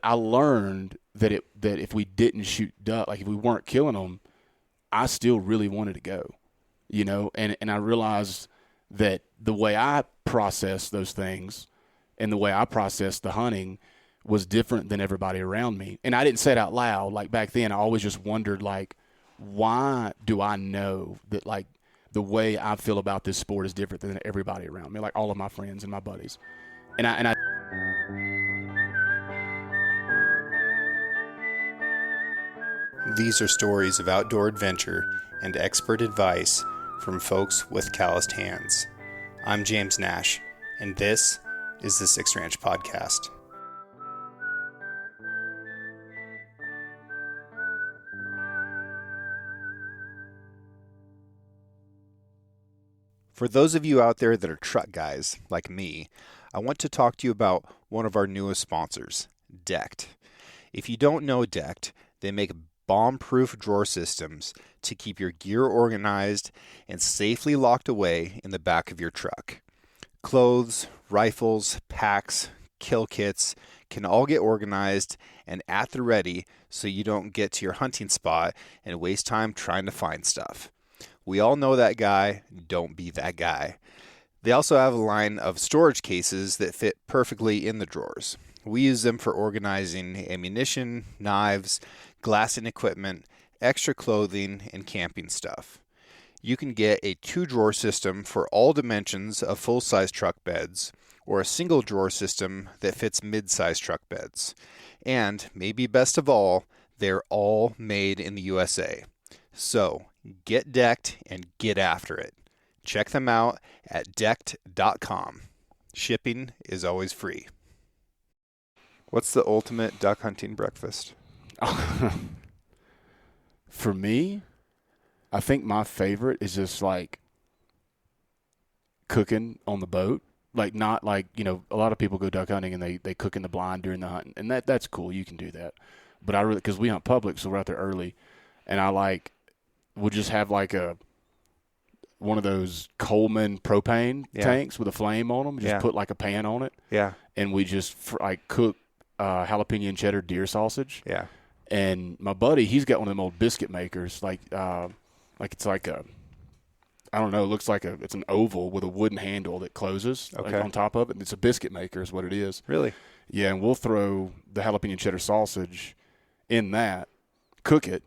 I learned that if we didn't shoot duck, like if we weren't killing them, I still really wanted to go, and I realized that the way I processed those things and the way I processed the hunting was different than everybody around me. And I didn't say it out loud. Like back then, I always just wondered, like, why do I know that, like, the way I feel about this sport is different than everybody around me, like all of my friends and my buddies. And I These are stories of outdoor adventure and expert advice from folks with calloused hands. I'm James Nash, and this is the Six Ranch Podcast. For those of you out there that are truck guys like me, I want to talk to you about one of our newest sponsors, Decked. If you don't know Decked, they make bomb-proof drawer systems to keep your gear organized and safely locked away in the back of your truck. Clothes, rifles, packs, kill kits can all get organized and at the ready so you don't get to your hunting spot and waste time trying to find stuff. We all know that guy. Don't be that guy. They also have a line of storage cases that fit perfectly in the drawers. We use them for organizing ammunition, knives, glassing equipment, extra clothing, and camping stuff. You can get a 2-drawer system for all dimensions of full-size truck beds, or a single drawer system that fits mid-size truck beds. And, maybe best of all, they're all made in the USA. So, get decked and get after it. Check them out at decked.com. Shipping is always free. What's the ultimate duck hunting breakfast? For me, I think my favorite is just like cooking on the boat. Like, not like, a lot of people go duck hunting and they cook in the blind during the hunt, and that's cool. You can do that. But I really, because we hunt public, so we're out there early, and we'll just have like one of those Coleman propane tanks with a flame on them. Just put like a pan on it. Yeah. And we just cook jalapeno and cheddar deer sausage. Yeah. And my buddy, he's got one of them old biscuit makers. Like it's like a, I don't know, it looks like it's an oval with a wooden handle that closes on top of it. And it's a biscuit maker is what it is. Really? Yeah. And we'll throw the jalapeno cheddar sausage in that, cook it.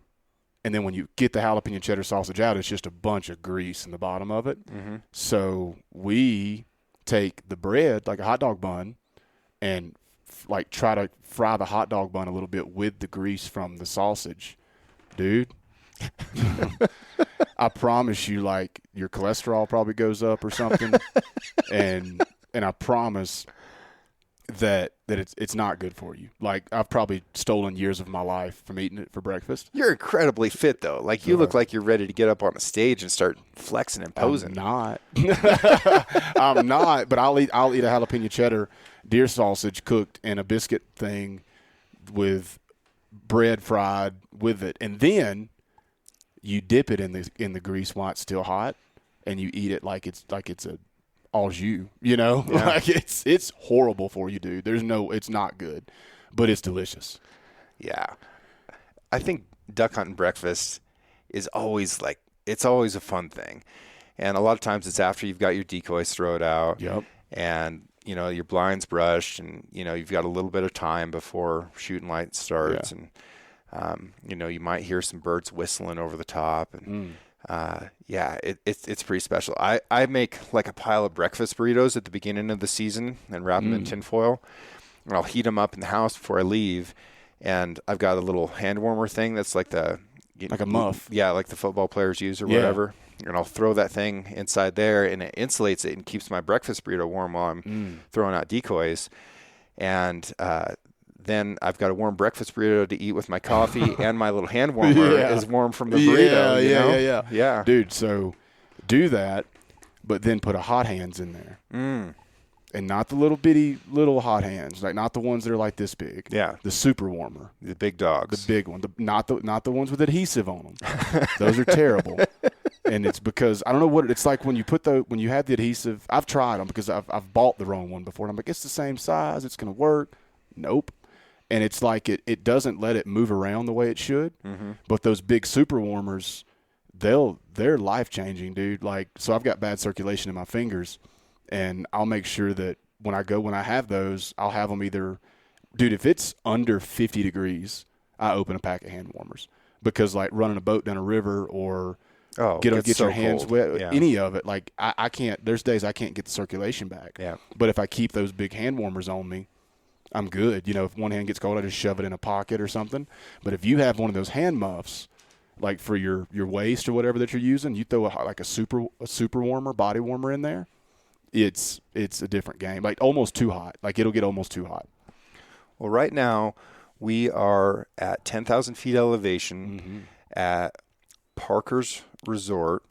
And then when you get the jalapeno cheddar sausage out, it's just a bunch of grease in the bottom of it. Mm-hmm. So we take the bread, like a hot dog bun, and try to fry the hot dog bun a little bit with the grease from the sausage. Dude, I promise you, your cholesterol probably goes up or something. and I promise that it's not good for you. Like, I've probably stolen years of my life from eating it for breakfast. You're incredibly fit, though. Like, you look like you're ready to get up on a stage and start flexing and posing. I'm not. I'm not, but I'll eat a jalapeno cheddar deer sausage cooked in a biscuit thing with bread fried with it. And then you dip it in the grease while it's still hot, and you eat it like it's a au jus, Yeah. Like, it's horrible for you, dude. It's not good, but it's delicious. Yeah. I think duck hunting breakfast is always it's always a fun thing. And a lot of times it's after you've got your decoys thrown out. Yep. And, your blind's brushed, and, you've got a little bit of time before shooting light starts. Yeah. And, you might hear some birds whistling over the top. And, it's pretty special. I make like a pile of breakfast burritos at the beginning of the season and wrap them in tinfoil, and I'll heat them up in the house before I leave. And I've got a little hand warmer thing that's like a muff. Yeah, like the football players use or whatever. And I'll throw that thing inside there, and it insulates it and keeps my breakfast burrito warm while I'm throwing out decoys. And then I've got a warm breakfast burrito to eat with my coffee, and my little hand warmer is warm from the burrito. Yeah. Dude, so do that, but then put a hot hands in there. And not the little bitty little hot hands, like not the ones that are like this big. Yeah. The super warmer. The big dogs. The big one. Not the ones with adhesive on them. Those are terrible. And it's because I don't know what it's like when you have the adhesive. I've tried them because I've bought the wrong one before, and I'm like, it's the same size, it's gonna work. Nope. and it's like it doesn't let it move around the way it should. But those big super warmers, they're life changing, dude. Like, so I've got bad circulation in my fingers, and I'll make sure that when I have those, I'll have them either, dude, if it's under 50 degrees, I open a pack of hand warmers, because like running a boat down a river or get so your hands cold. wet, Yeah. any of it, like I can't, there's days I can't get the circulation back. Yeah. But if I keep those big hand warmers on me, I'm good. You know, if one hand gets cold, I just shove it in a pocket or something. But if you have one of those hand muffs, like for your waist or whatever that you're using, you throw a super warmer, body warmer in there, it's a different game. Like almost too hot. Like it'll get almost too hot. Well, right now we are at 10,000 feet elevation at Parcher's Resort.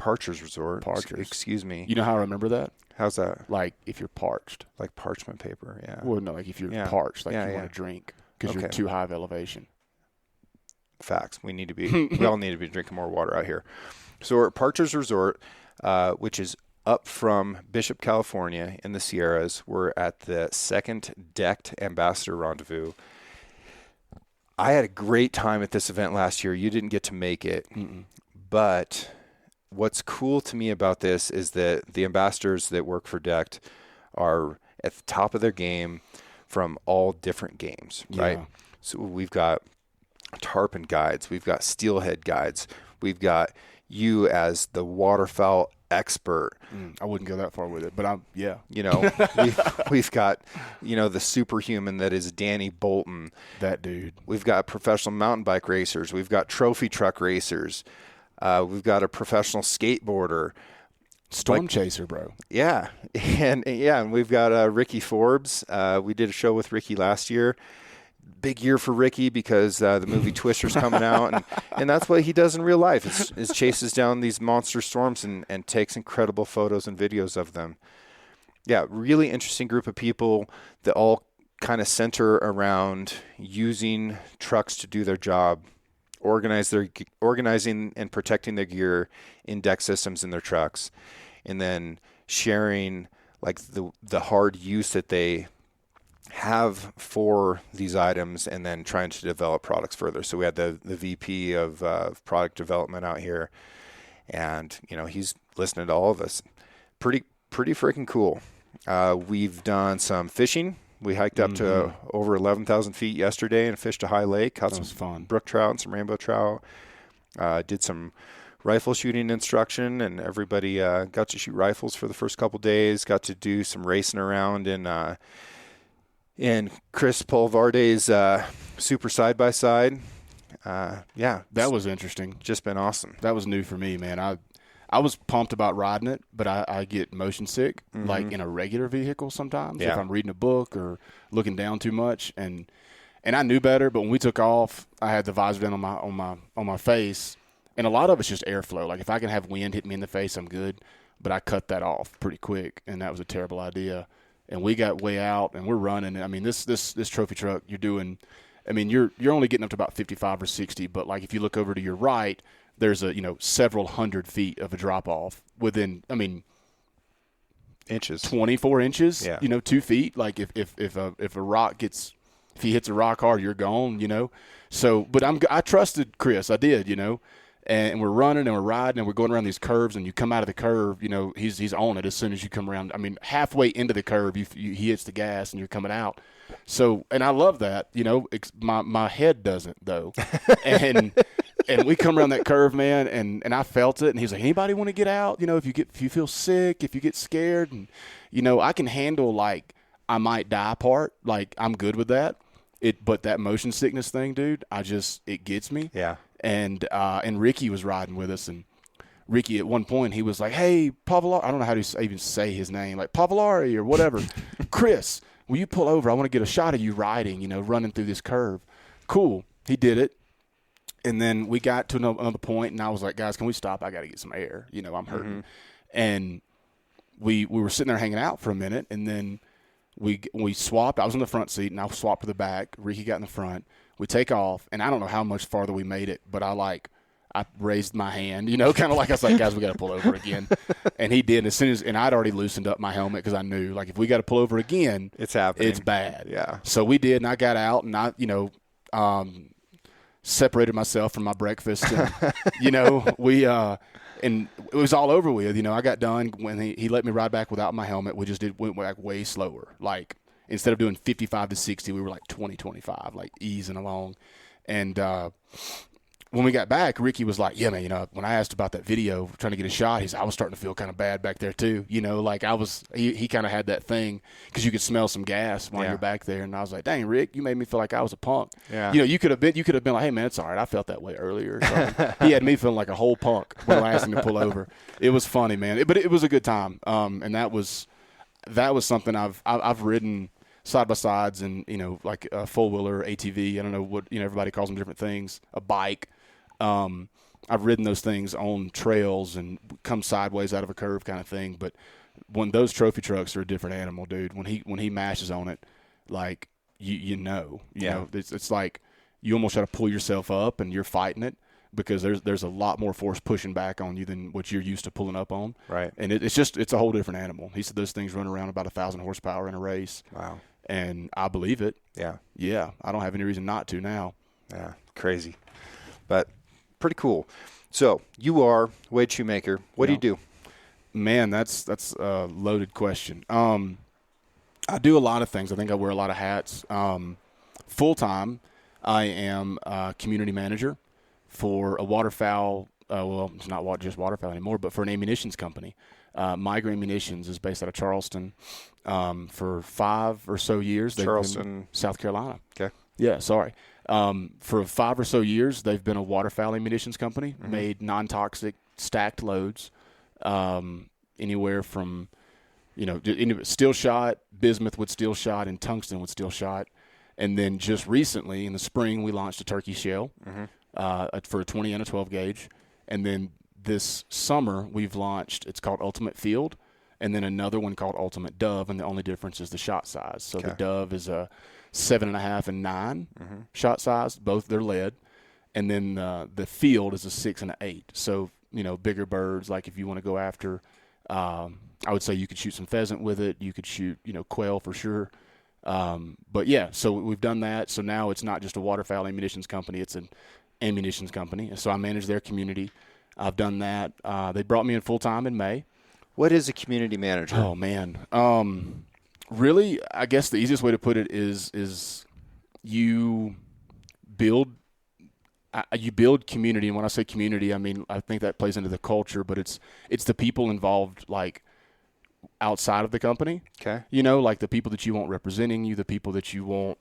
Excuse me. You know how I remember that? How's that? Like if you're parched. Like parchment paper, yeah. Well, no, like if you're parched, like you want to drink because you're Okay. too high of elevation. Facts. We all need to be drinking more water out here. So we're at Parcher's Resort, which is up from Bishop, California in the Sierras. We're at the second decked Ambassador Rendezvous. I had a great time at this event last year. You didn't get to make it. But what's cool to me about this is that the ambassadors that work for Decked are at the top of their game from all different games, right? Yeah. So we've got tarpon guides, we've got steelhead guides, we've got you as the waterfowl expert. I wouldn't go that far with it, but yeah. You know, we've got, you know, the superhuman that is Danny Bolton. That dude. We've got professional mountain bike racers. We've got trophy truck racers. We've got a professional skateboarder. Storm chaser, bro. Yeah. And we've got Ricky Forbes. We did a show with Ricky last year. Big year for Ricky because the movie Twister's coming out, and that's what he does in real life is chases down these monster storms and takes incredible photos and videos of them. Yeah, really interesting group of people that all kind of center around using trucks to do their job, organizing and protecting their gear in deck systems in their trucks, and then sharing like the hard use that they have for these items, and then trying to develop products further. So we had the VP of product development out here, and you know, he's listening to all of us. Pretty freaking cool. We've done some fishing. We hiked up to over 11,000 feet yesterday and fished a high lake. Caught some fun. Brook trout and some rainbow trout. Did some rifle shooting instruction, and everybody got to shoot rifles for the first couple days. Got to do some racing around in Chris Polvarde's super side-by-side. Yeah. That was interesting. Just been awesome. That was new for me, man. I was pumped about riding it, but I get motion sick, like in a regular vehicle sometimes, if I'm reading a book or looking down too much. And I knew better, but when we took off, I had the visor down on my face, and a lot of it's just airflow. Like if I can have wind hit me in the face, I'm good. But I cut that off pretty quick, and that was a terrible idea. And we got way out, and we're running. I mean, this trophy truck, you're doing, I mean, you're only getting up to about 55 or 60, but like if you look over to your right, there's several hundred feet of a drop off within, I mean, inches, 24 inches, 2 feet. Like if a rock gets, if he hits a rock hard, you're gone, So, but I trusted Chris, I did, and we're running and we're riding and we're going around these curves, and you come out of the curve, he's on it as soon as you come around. I mean, halfway into the curve, he hits the gas and you're coming out. So, and I love that, my head doesn't though. And we come around that curve, man, and I felt it. And he's like, anybody want to get out? If you feel sick, if you get scared, and I can handle like I might die part. Like I'm good with that. But that motion sickness thing, dude, it gets me. Yeah. And Ricky was riding with us, and Ricky at one point he was like, "Hey, Pavlari," I don't know how to even say his name, like Pavlari or whatever. Chris, will you pull over? I want to get a shot of you riding, running through this curve. Cool. He did it. And then we got to another point, and I was like, guys, can we stop? I got to get some air. I'm hurting. And we were sitting there hanging out for a minute, and then we swapped. I was in the front seat, and I swapped to the back. Ricky got in the front. We take off, and I don't know how much farther we made it, but I I raised my hand, kind of like I was like, guys, we got to pull over again. And he did. And I'd already loosened up my helmet because I knew, like, if we got to pull over again, it's happening. It's bad. Yeah. So we did, and I got out, and I, separated myself from my breakfast. And, we and it was all over with. I got done when he let me ride back without my helmet. We just went back way slower. Like, instead of doing 55 to 60, we were like 20, 25, like easing along. And when we got back, Ricky was like, yeah, man, when I asked about that video, trying to get a shot, I was starting to feel kind of bad back there too. Like he kind of had that thing because you could smell some gas while you're back there. And I was like, dang, Rick, you made me feel like I was a punk. Yeah. You could have been like, hey, man, it's all right. I felt that way earlier. So he had me feeling like a whole punk when I asked him to pull over. It was funny, man. But it was a good time. And that was something I've ridden side by sides and, like a four wheeler, ATV. I don't know what, everybody calls them different things, a bike. I've ridden those things on trails and come sideways out of a curve kind of thing. But when those trophy trucks are a different animal, dude, when he mashes on it, like you know, it's like you almost got to pull yourself up and you're fighting it because there's a lot more force pushing back on you than what you're used to pulling up on. Right. And it's a whole different animal. He said those things run around about 1,000 horsepower in a race. Wow. And I believe it. Yeah. Yeah. I don't have any reason not to now. Yeah. Crazy. But pretty cool. So you are Wade Shoemaker. What do you do? Man, that's a loaded question. I do a lot of things. I think I wear a lot of hats. Full time, I am a community manager for a waterfowl. Well, it's not just waterfowl anymore, but for an ammunitions company. Migraine Munitions is based out of Charleston. For 5 or so years, Charleston, South Carolina. Okay. Yeah, sorry. For 5 or so years, they've been a waterfowling munitions company, made non-toxic stacked loads, anywhere from, steel shot, bismuth with steel shot, and tungsten with steel shot. And then just recently, in the spring, we launched a turkey shell for a 20 and a 12 gauge. And then this summer, we've launched, it's called Ultimate Field, and then another one called Ultimate Dove, and the only difference is the shot size. So the Dove is a 7.5 and 9 shot size, both they're lead, and then the Field is a 6 and an 8. So bigger birds, like if you want to go after, I would say you could shoot some pheasant with it. You could shoot quail for sure. But yeah, so we've done that. So now it's not just a waterfowl ammunitions company; it's an ammunitions company. And so I manage their community. I've done that. They brought me in full time in May. What is a community manager? Oh man. Really, I guess the easiest way to put it is you build community. And when I say community, I mean, I think that plays into the culture, but it's the people involved, like outside of the company. Okay. Like the people that you want representing you, the people that you want,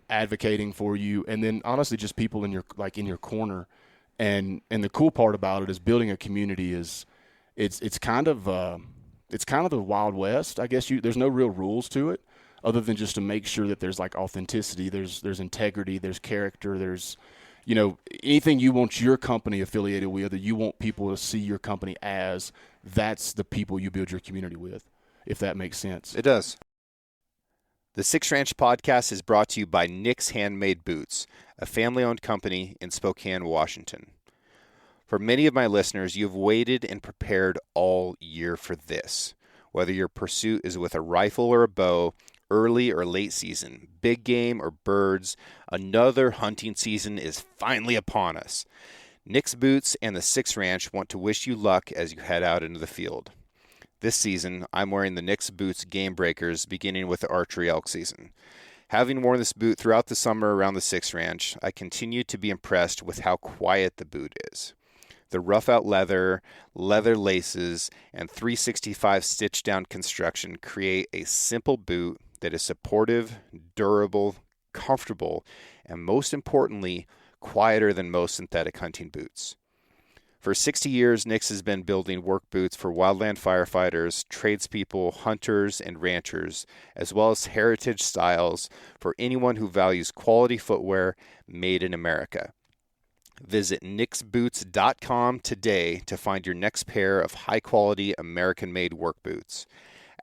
advocating for you. And then honestly, just people in your corner. And the cool part about it is building a community is it's kind of the Wild West, I guess. There's no real rules to it other than just to make sure that there's like authenticity, there's integrity, there's character, there's anything you want your company affiliated with, or you want people to see your company as, that's the people you build your community with, if that makes sense. It does. The Six Ranch podcast is brought to you by Nick's Handmade Boots, a family-owned company in Spokane, Washington. For many of my listeners, you have waited and prepared all year for this. Whether your pursuit is with a rifle or a bow, early or late season, big game or birds, another hunting season is finally upon us. Nick's Boots and the Six Ranch want to wish you luck as you head out into the field. This season, I'm wearing the Nick's Boots Game Breakers, beginning with the archery elk season. Having worn this boot throughout the summer around the Six Ranch, I continue to be impressed with how quiet the boot is. The rough-out leather laces, and 365 stitch-down construction create a simple boot that is supportive, durable, comfortable, and most importantly, quieter than most synthetic hunting boots. For 60 years, Nick's has been building work boots for wildland firefighters, tradespeople, hunters, and ranchers, as well as heritage styles for anyone who values quality footwear made in America. Visit nicksboots.com today to find your next pair of high-quality American-made work boots.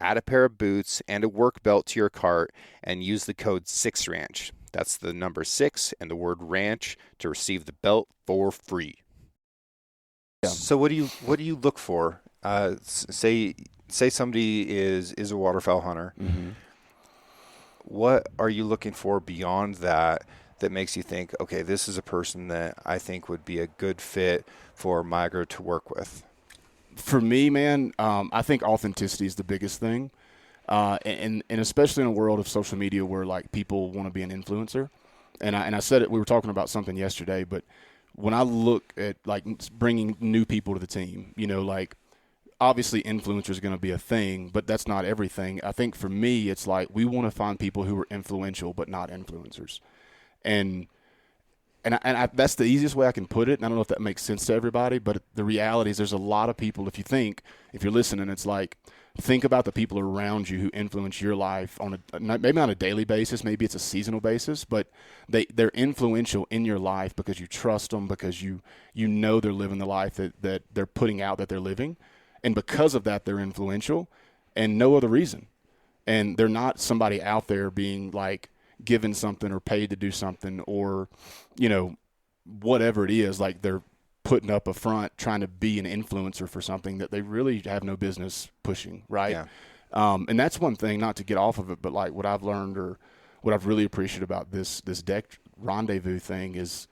Add a pair of boots and a work belt to your cart and use the code 6RANCH. That's the number 6 and the word ranch to receive the belt for free. Yeah. So what do you look for? Say somebody is a waterfowl hunter. Mm-hmm. What are you looking for beyond that that makes you think, okay, this is a person that I think would be a good fit for Migro to work with? For me, man, I think authenticity is the biggest thing. And especially in a world of social media where like people want to be an influencer. And I said it, we were talking about something yesterday, but when I look at like bringing new people to the team, like obviously influencer is going to be a thing, but that's not everything. I think for me, it's like we want to find people who are influential but not influencers. And that's the easiest way I can put it. And I don't know if that makes sense to everybody, but the reality is there's a lot of people. If you're listening, it's like, think about the people around you who influence your life on maybe on a daily basis, maybe it's a seasonal basis, but they're influential in your life because you trust them, because you know they're living the life that they're putting out that they're living. And because of that, they're influential and no other reason. And they're not somebody out there being like, given something or paid to do something or, whatever it is, like they're putting up a front trying to be an influencer for something that they really have no business pushing, right? Yeah. And that's one thing, not to get off of it, but like what I've learned or what I've really appreciated about this deck rendezvous thing is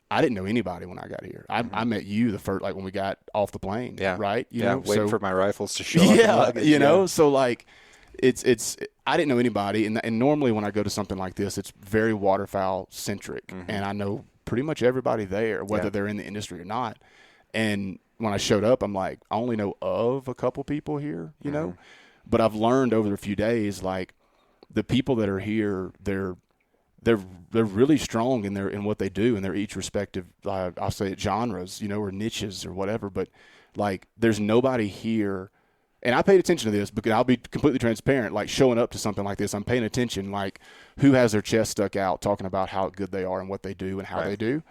I didn't know anybody when I got here. I met you the first, like when we got off the plane, Yeah. right? Waiting for my rifles to show up. Yeah, Luggage. so like it's I didn't know anybody, and normally when I go to something like this, it's very waterfowl centric, and I know pretty much everybody there, whether they're in the industry or not. And when I showed up, I'm like, I only know of a couple people here, but I've learned over a few days, like the people that are here, they're really strong in what they do, and they're each respective, I'll say it, genres, or niches or whatever. But like, there's nobody here. And I paid attention to this because I'll be completely transparent, like showing up to something like this, I'm paying attention, like who has their chest stuck out talking about how good they are and what they do and how they do.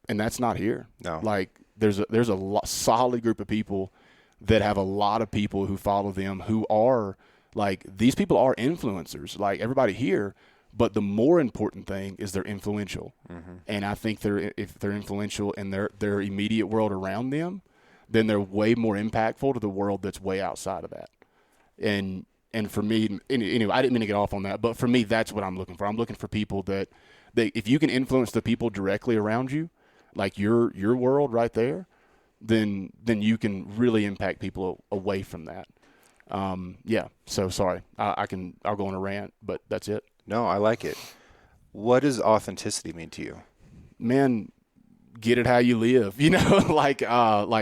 And that's not here. No. Like there's a solid group of people that have a lot of people who follow them who are like, these people are influencers, like everybody here. But the more important thing is they're influential. And I think if they're influential in their immediate world around them, then they're way more impactful to the world that's way outside of that. And for me, anyway, I didn't mean to get off on that, but for me, that's what I'm looking for. I'm looking for people that if you can influence the people directly around you, like your world right there, then you can really impact people away from that. So sorry, I'll go on a rant, but that's it. No, I like it. What does authenticity mean to you? Man, get it how you live, like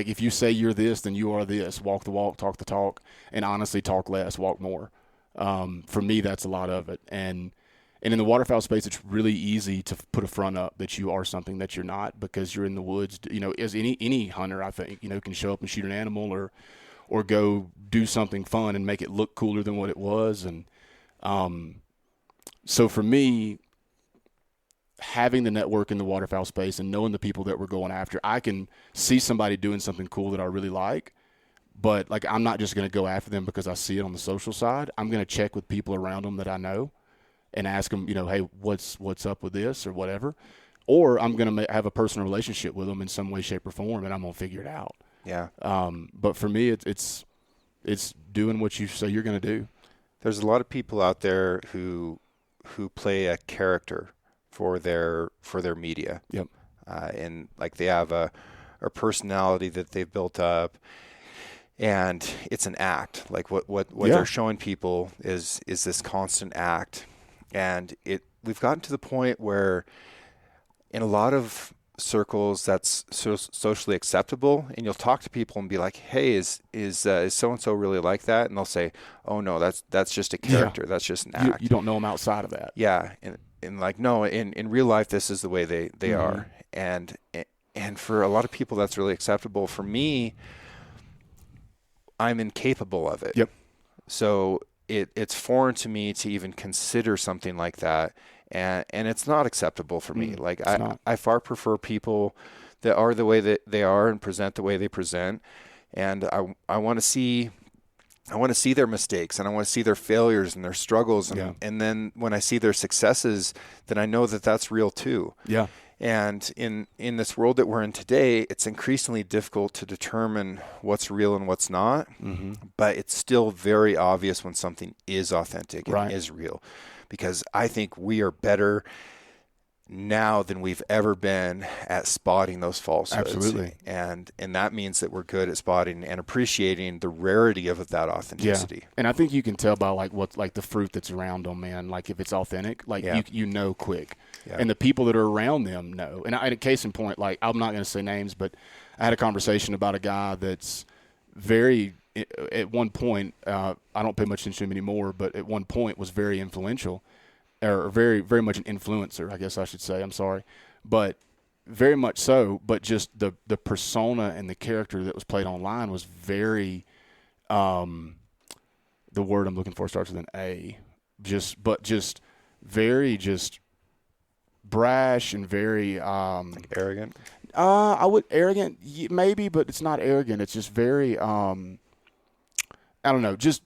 if you say you're this, then you are this. Walk the walk, talk the talk, and honestly talk less, walk more. For me, that's a lot of it. And in the waterfowl space, it's really easy to put a front up that you are something that you're not because you're in the woods. As any hunter, I think, can show up and shoot an animal or go do something fun and make it look cooler than what it was. And so for me, having the network in the waterfowl space and knowing the people that we're going after, I can see somebody doing something cool that I really like, but like I'm not just going to go after them because I see it on the social side. I'm going to check with people around them that I know and ask them, hey, what's up with this or whatever, or I'm going to have a personal relationship with them in some way, shape, or form, and I'm going to figure it out. Yeah. But for me, it's doing what you say you're going to do. There's a lot of people out there who play a character for their media. Yep. And like they have a personality that they've built up, and it's an act. Like what they're showing people is this constant act, and we've gotten to the point where in a lot of circles that's socially acceptable, and you'll talk to people and be like, hey, is so and so really like that? And they'll say, oh no, that's just a character. That's just an act. You don't know them outside of that. Yeah. And like, no, in real life, this is the way they are. And for a lot of people, that's really acceptable. For me, I'm incapable of it. Yep. So it's foreign to me to even consider something like that. And it's not acceptable for me. Like I far prefer people that are the way that they are and present the way they present. And I want to see their mistakes, and I want to see their failures and their struggles. And then when I see their successes, then I know that that's real too. Yeah. And in this world that we're in today, it's increasingly difficult to determine what's real and what's not. Mm-hmm. But it's still very obvious when something is authentic and Right. is real. Because I think we are better now than we've ever been at spotting those falsehoods. Absolutely. And that means that we're good at spotting and appreciating the rarity of that authenticity. Yeah. And I think you can tell by like what's like the fruit that's around them, man. Like if it's authentic, like you know quick. Yeah. And the people that are around them know. And a case in point, like I'm not going to say names, but I had a conversation about a guy that's very at one point, I don't pay much attention to him anymore, but at one point was very influential. Or very, very much an influencer, I guess I should say. I'm sorry. But very much so, but just the persona and the character that was played online was very, the word I'm looking for starts with an A. Just very brash and very Like arrogant. arrogant maybe, but it's not arrogant. It's just very I don't know, just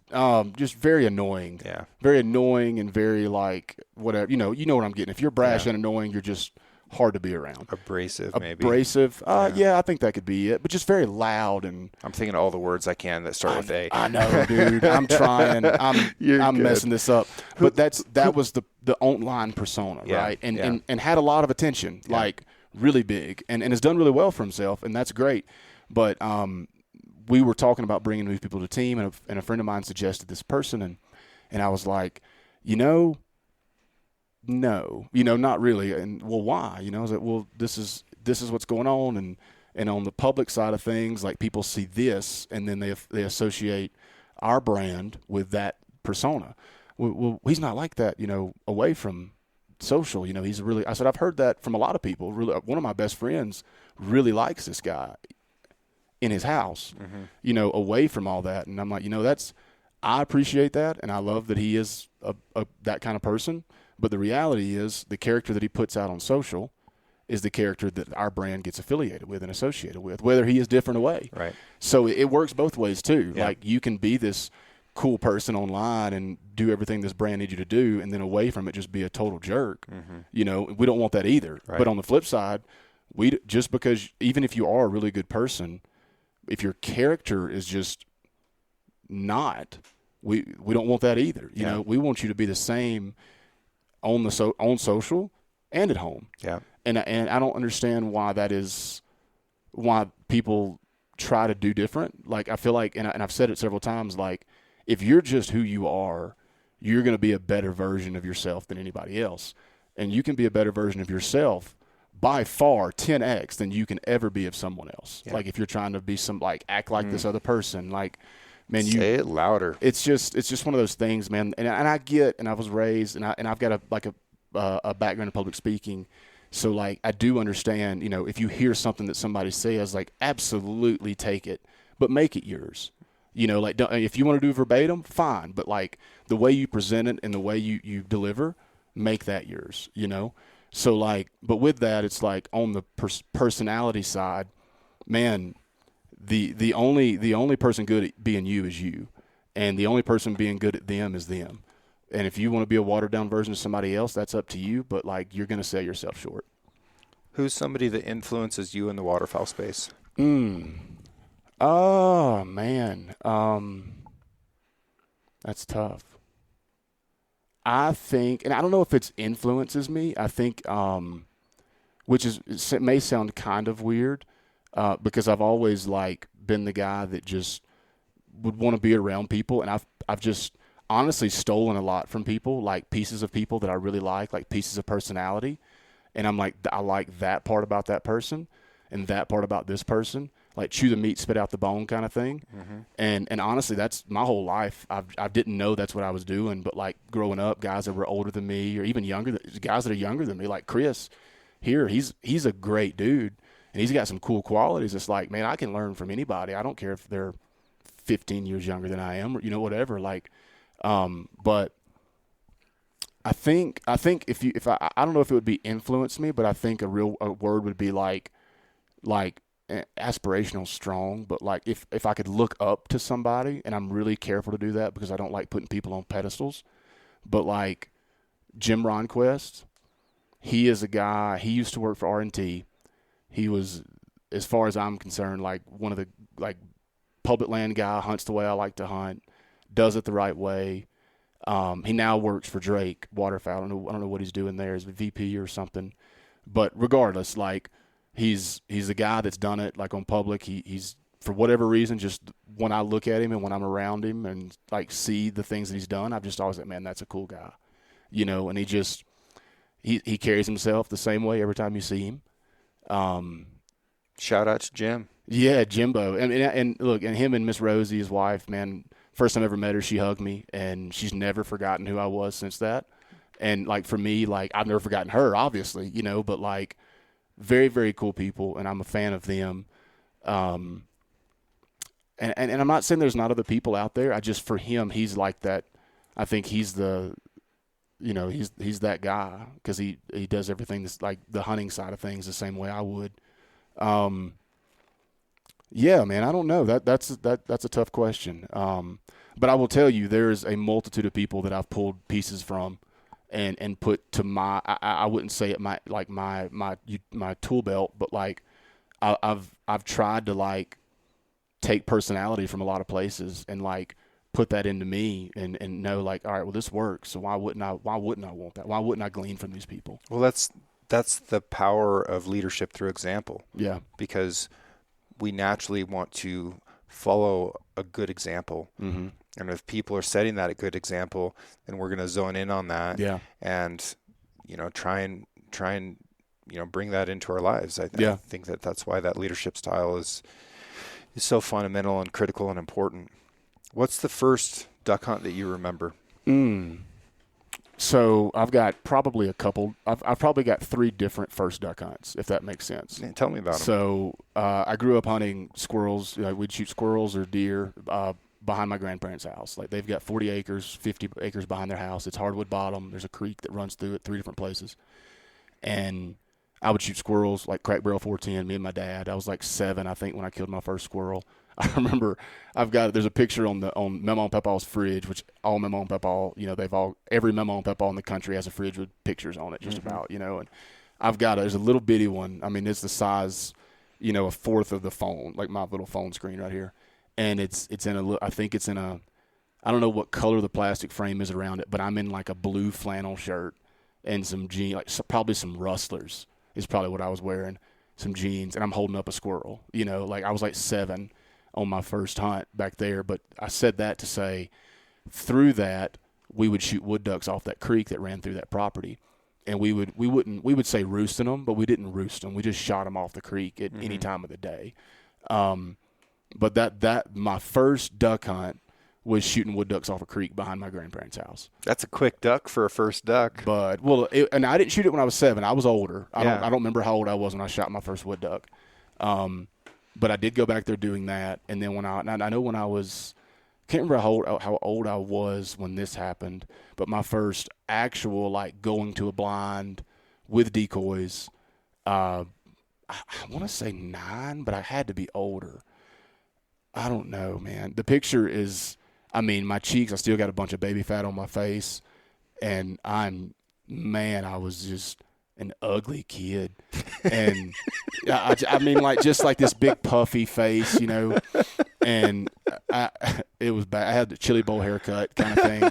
very annoying. Yeah. Very annoying and very like whatever. You know what I'm getting. If you're brash and annoying, you're just hard to be around. Abrasive, maybe. Abrasive. Yeah, I think that could be it. But just very loud and. I'm thinking of all the words I can that start with A. I know, dude. I'm trying. I'm messing this up. But that was the online persona, right? And had a lot of attention, like really big, and has done really well for himself, and that's great. But we were talking about bringing new people to the team, and a friend of mine suggested this person, and I was like, no, not really. And well, why? I was like, well, this is what's going on, and on the public side of things, like people see this, and then they associate our brand with that persona. Well, he's not like that, away from social. He's really. I said I've heard that from a lot of people. Really, one of my best friends really likes this guy in his house, away from all that. And I'm like, I appreciate that. And I love that he is that kind of person. But the reality is the character that he puts out on social is the character that our brand gets affiliated with and associated with, whether he is different away. Right. So it works both ways too. Yeah. Like you can be this cool person online and do everything this brand needs you to do. And then away from it, just be a total jerk. Mm-hmm. We don't want that either. Right. But on the flip side, just because even if you are a really good person, if your character is just not, we don't want that either. We want you to be the same on social and at home. Yeah. And I don't understand why that is, why people try to do different. Like I feel like, and I've said it several times, like if you're just who you are, you're going to be a better version of yourself than anybody else. And you can be a better version of yourself by far 10x than you can ever be of someone else. Yeah. Like if you're trying to be act like this other person, like, man, say it louder. It's just one of those things, man. And I get, and I was raised, and I've got a background in public speaking, so like I do understand. If you hear something that somebody says, like absolutely take it, but make it yours. Like if you want to do verbatim, fine, but like the way you present it and the way you deliver, make that yours. So like, but with that, it's like on the personality side, man, the only person good at being you is you, and the only person being good at them is them. And if you want to be a watered down version of somebody else, that's up to you. But like, you're going to sell yourself short. Who's somebody that influences you in the waterfowl space? Oh man, that's tough. I think, and I don't know if it influences me. I think, it may sound kind of weird, because I've always like been the guy that just would want to be around people, and I've just honestly stolen a lot from people, like pieces of people that I really like pieces of personality, and I'm like, I like that part about that person, and that part about this person. Like chew the meat, spit out the bone kind of thing. Mm-hmm. And honestly, that's my whole life. I didn't know that's what I was doing, but like growing up, guys that were older than me or even younger, guys that are younger than me, like Chris here, he's a great dude and he's got some cool qualities. It's like, man, I can learn from anybody. I don't care if they're 15 years younger than I am or, whatever. Like, but I think if I don't know if it would be influence me, but I think a word would be like aspirational strong, but like if I could look up to somebody, and I'm really careful to do that because I don't like putting people on pedestals, but like Jim Ronquest, he is a guy. He used to work for R&T. He was, as far as I'm concerned, like one of the like public land guy, hunts the way I like to hunt, does it the right way. He now works for Drake Waterfowling. I don't know what he's doing there as a VP or something. But regardless, like he's a guy that's done it like on public. He's for whatever reason, just when I look at him and when I'm around him and like see the things that he's done, I've just always like, man, that's a cool guy, and he carries himself the same way every time you see him. Shout out to Jim. Yeah, Jimbo. And look, and him and Miss Rosie, his wife, man, first time I ever met her, she hugged me, and she's never forgotten who I was since that. And, like, for me, like, I've never forgotten her, obviously, but, like, very, very cool people, and I'm a fan of them. And I'm not saying there's not other people out there. I just, for him, he's like that. I think he's he's that guy because he does everything that's like the hunting side of things the same way I would. Yeah, man, I don't know. That's a tough question. But I will tell you, there's a multitude of people that I've pulled pieces from and put to my. I wouldn't say it my tool belt, but like I've tried to like take personality from a lot of places and like put that into me and know like, all right, well, this works. So why wouldn't I want that? Why wouldn't I glean from these people? Well, that's the power of leadership through example. Yeah. Because we naturally want to follow a good example. Mm-hmm. And if people are setting that a good example, then we're going to zone in on that. Yeah. And, try and bring that into our lives. I think that's why that leadership style is so fundamental and critical and important. What's the first duck hunt that you remember? So I've got probably a couple. I've probably got 3 different first duck hunts, if that makes sense. Yeah, tell me about them. So I grew up hunting squirrels. We'd shoot squirrels or deer behind my grandparents' house. Like they've got 40 acres, 50 acres behind their house. It's hardwood bottom. There's a creek that runs through it 3 different places. And I would shoot squirrels like crack barrel 410, me and my dad. I was like 7, I think, when I killed my first squirrel. I remember there's a picture on Memo and Pepaw's fridge, which all Memo and Pepaw, every Memo and Pepaw in the country has a fridge with pictures on it just about, and there's a little bitty one. I mean, it's the size, a fourth of the phone, like my little phone screen right here. And I think it's in a, I don't know what color the plastic frame is around it, but I'm in like a blue flannel shirt and some jeans, probably some rustlers is probably what I was wearing, some jeans, and I'm holding up a squirrel, like I was like 7 on my first hunt back there. But I said that to say through that we would shoot wood ducks off that creek that ran through that property. And we would say roosting them, but we didn't roost them. We just shot them off the creek at any time of the day. But that my first duck hunt was shooting wood ducks off a creek behind my grandparents' house. That's a quick duck for a first duck. But and I didn't shoot it when I was 7. I was older. I don't remember how old I was when I shot my first wood duck. But I did go back there doing that, and then I know when I was, can't remember how old I was when this happened, but my first actual like going to a blind with decoys, I want to say 9, but I had to be older. I don't know, man. The picture is, my cheeks, I still got a bunch of baby fat on my face, and I was just an ugly kid. And just like this big puffy face, and it was bad. I had the chili bowl haircut kind of thing.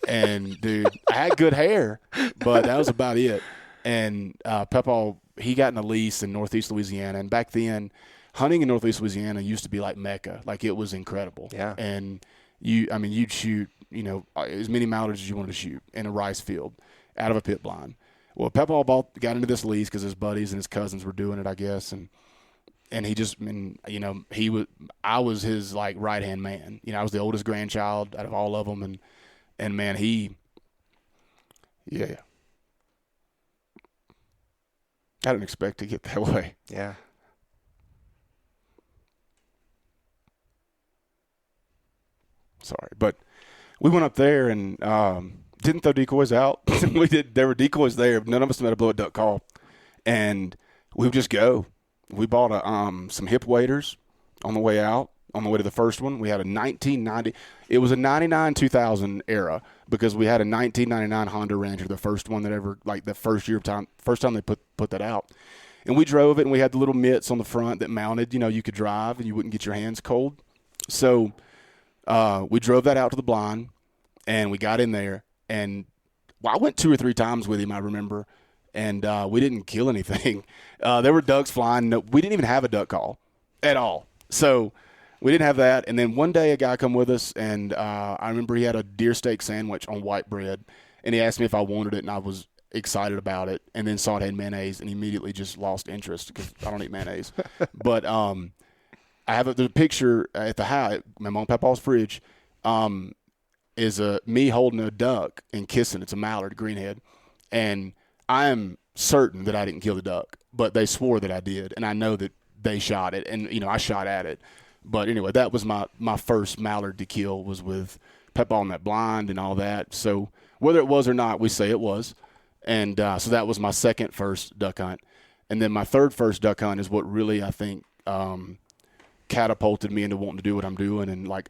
And dude, I had good hair, but that was about it. And Pepaw, he got in a lease in Northeast Louisiana. And back then, hunting in Northeast Louisiana used to be like Mecca. Like it was incredible. Yeah. And you'd shoot, as many mallards as you wanted to shoot in a rice field out of a pit blind. Well, Pepaw got into this lease because his buddies and his cousins were doing it, I guess, and he just, I was his like right hand man. I was the oldest grandchild out of all of them, and man, I didn't expect to get that way. Yeah. Sorry, but we went up there and didn't throw decoys out. There were decoys there. None of us knew how to blow a duck call. And we would just go. We bought some hip waders on the way out. on the way to the first one. We had a 1990. It was a 99 2000 era because we had a 1999 Honda Ranger, the first one that ever, like the first time they put that out. And we drove it, and we had the little mitts on the front that mounted. You could drive, and you wouldn't get your hands cold. So we drove that out to the blind, and we got in there. And I went 2 or 3 times with him, I remember, and we didn't kill anything. There were ducks flying. No, we didn't even have a duck call at all. So we didn't have that. And then one day a guy come with us, and I remember he had a deer steak sandwich on white bread, and he asked me if I wanted it, and I was excited about it, and then saw it had mayonnaise, and immediately just lost interest because I don't eat mayonnaise. But I have the picture at the house, my mom and papa's fridge, is me holding a duck and kissing. It's a mallard, greenhead, and I am certain that I didn't kill the duck, but they swore that I did, and I know that they shot it, and I shot at it. But anyway, that was my first mallard to kill, was with Peppa on that blind and all that. So whether it was or not, we say it was. And so that was my first duck hunt. And then my first duck hunt is what really, I think, catapulted me into wanting to do what I'm doing. And like,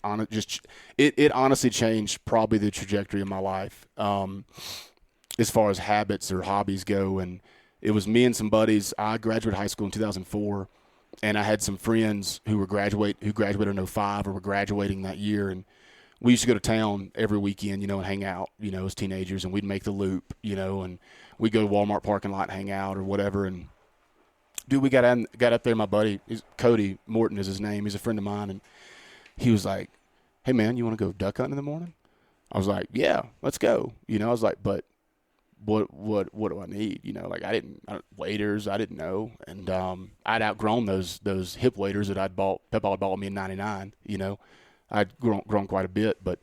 it honestly changed probably the trajectory of my life as far as habits or hobbies go. And it was me and some buddies. I graduated high school in 2004, and I had some friends who graduated in '05 or were graduating that year. And we used to go to town every weekend, and hang out, as teenagers, and we'd make the loop, and we'd go to Walmart parking lot and hang out or whatever. And dude, we got up there. My buddy, Cody Morton is his name. He's a friend of mine, and he was like, "Hey man, you want to go duck hunting in the morning?" I was like, "Yeah, let's go." I was like, "But what do I need?" Waders, I didn't know, and I'd outgrown those hip waders that Peppa had bought me in '99. I'd grown quite a bit, but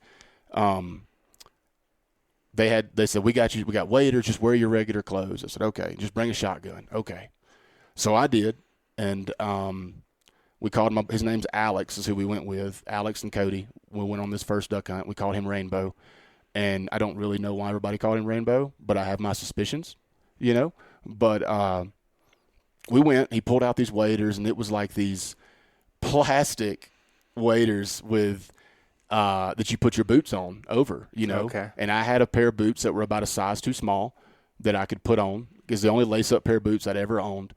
they said, we got waders, just wear your regular clothes. I said, okay, just bring a shotgun. Okay. So I did, and we called him, his name's Alex is who we went with, Alex and Cody. We went on this first duck hunt. We called him Rainbow, and I don't really know why everybody called him Rainbow, but I have my suspicions, but we went, he pulled out these waders, and it was like these plastic waders with that you put your boots on over, Okay. And I had a pair of boots that were about a size too small that I could put on, because the only lace-up pair of boots I'd ever owned,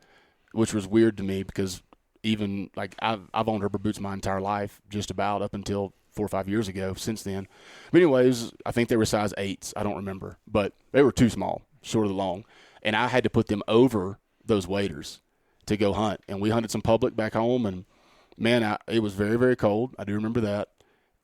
which was weird to me because even like I've owned rubber boots my entire life, just about up until 4 or 5 years ago. Since then, but anyways, I think they were size 8s. I don't remember, but they were too small, short of the long, and I had to put them over those waders to go hunt. And we hunted some public back home, and man, it was very, very cold. I do remember that.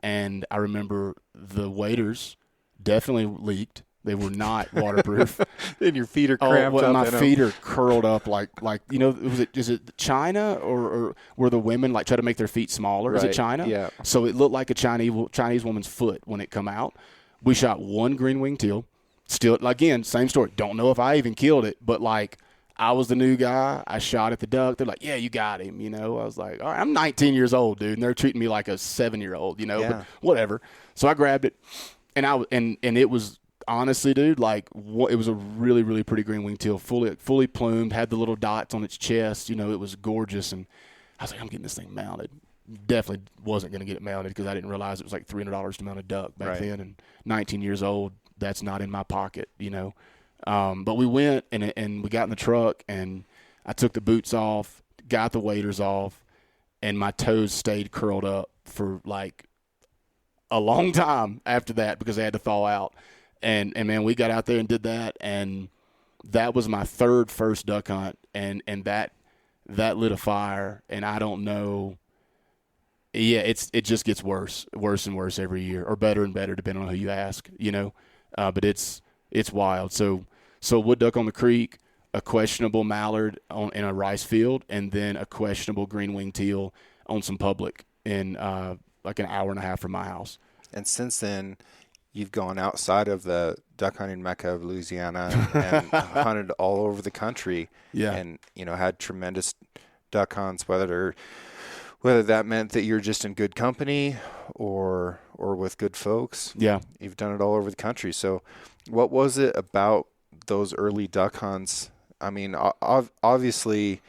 And I remember the waders definitely leaked. They were not waterproof. And your feet are cramped up. My feet are curled up like is it China or where the women like try to make their feet smaller? Right. Is it China? Yeah. So it looked like a Chinese woman's foot when it come out. We shot one green-winged teal. Still, again, same story. Don't know if I even killed it, but like, I was the new guy. I shot at the duck. They're like, yeah, you got him. I was like, all right, I'm 19 years old, dude. And they're treating me like a 7-year-old, Yeah. but whatever. So I grabbed it, and it was honestly, dude, like it was a really, really pretty green wing teal, fully plumed, had the little dots on its chest. It was gorgeous. And I was like, I'm getting this thing mounted. Definitely wasn't going to get it mounted because I didn't realize it was like $300 to mount a duck back then. And 19 years old, that's not in my pocket, But we went and we got in the truck, and I took the boots off, got the waders off, and my toes stayed curled up for like a long time after that because they had to thaw out. And man, we got out there and did that, and that was my first duck hunt, and that lit a fire. And I don't know. Yeah, it just gets worse and worse every year, or better and better depending on who you ask, But it's wild. So wood duck on the creek, a questionable mallard in a rice field, and then a questionable green-winged teal on some public in like an hour and a half from my house. And since then, you've gone outside of the duck hunting mecca of Louisiana and hunted all over the country. Yeah. And, had tremendous duck hunts, whether that meant that you're just in good company or with good folks. Yeah. You've done it all over the country. So what was it about those early duck hunts? I mean, obviously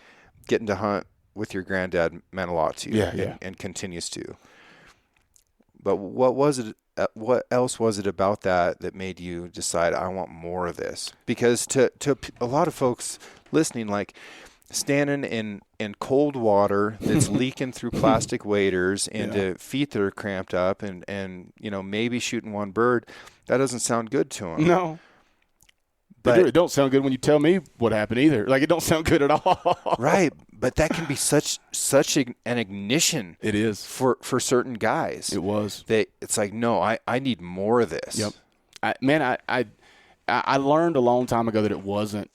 getting to hunt with your granddad meant a lot to you, Yeah. and continues to. But what was it? What else was it about that made you decide I want more of this? Because to a lot of folks listening, like standing in cold water that's leaking through plastic waders into feet that are cramped up, and maybe shooting one bird, that doesn't sound good to them. No. But It don't sound good when you tell me what happened either. Like, it don't sound good at all. right, but that can be such an ignition. It is. For certain guys. It was. It's like, no, I need more of this. Yep. I learned a long time ago that it wasn't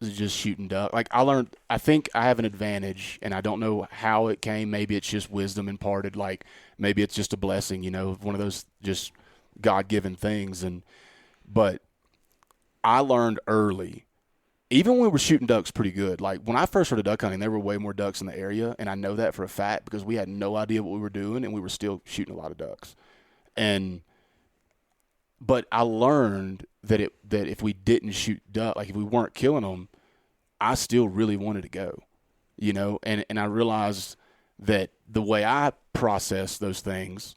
just shooting duck. Like, I think I have an advantage, and I don't know how it came. Maybe it's just wisdom imparted. Like, maybe it's just a blessing, one of those just God-given things. But I learned early, even when we were shooting ducks pretty good. Like, when I first started duck hunting, there were way more ducks in the area, and I know that for a fact because we had no idea what we were doing, and we were still shooting a lot of ducks. But I learned that if we didn't shoot duck, like if we weren't killing them, I still really wanted to go, and I realized that the way I processed those things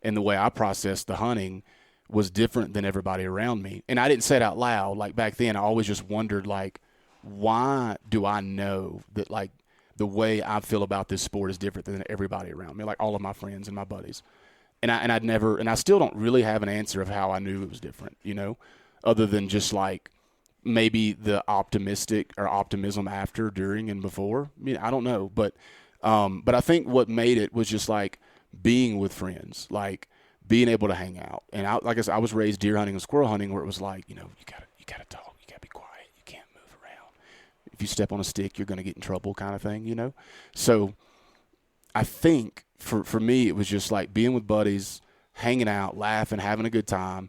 and the way I processed the hunting was different than everybody around me. And I didn't say it out loud. Like, back then, I always just wondered, like, why do I know that, like, the way I feel about this sport is different than everybody around me, like all of my friends and my buddies. And I still don't really have an answer of how I knew it was different, other than just like maybe the optimism after, during, and before. I don't know, but I think what made it was just like being with friends, like being able to hang out. And like I said, I was raised deer hunting and squirrel hunting, where it was like, you gotta talk, you gotta be quiet, you can't move around. If you step on a stick, you're gonna get in trouble, kind of thing, So I think for me, it was just like being with buddies, hanging out, laughing, having a good time,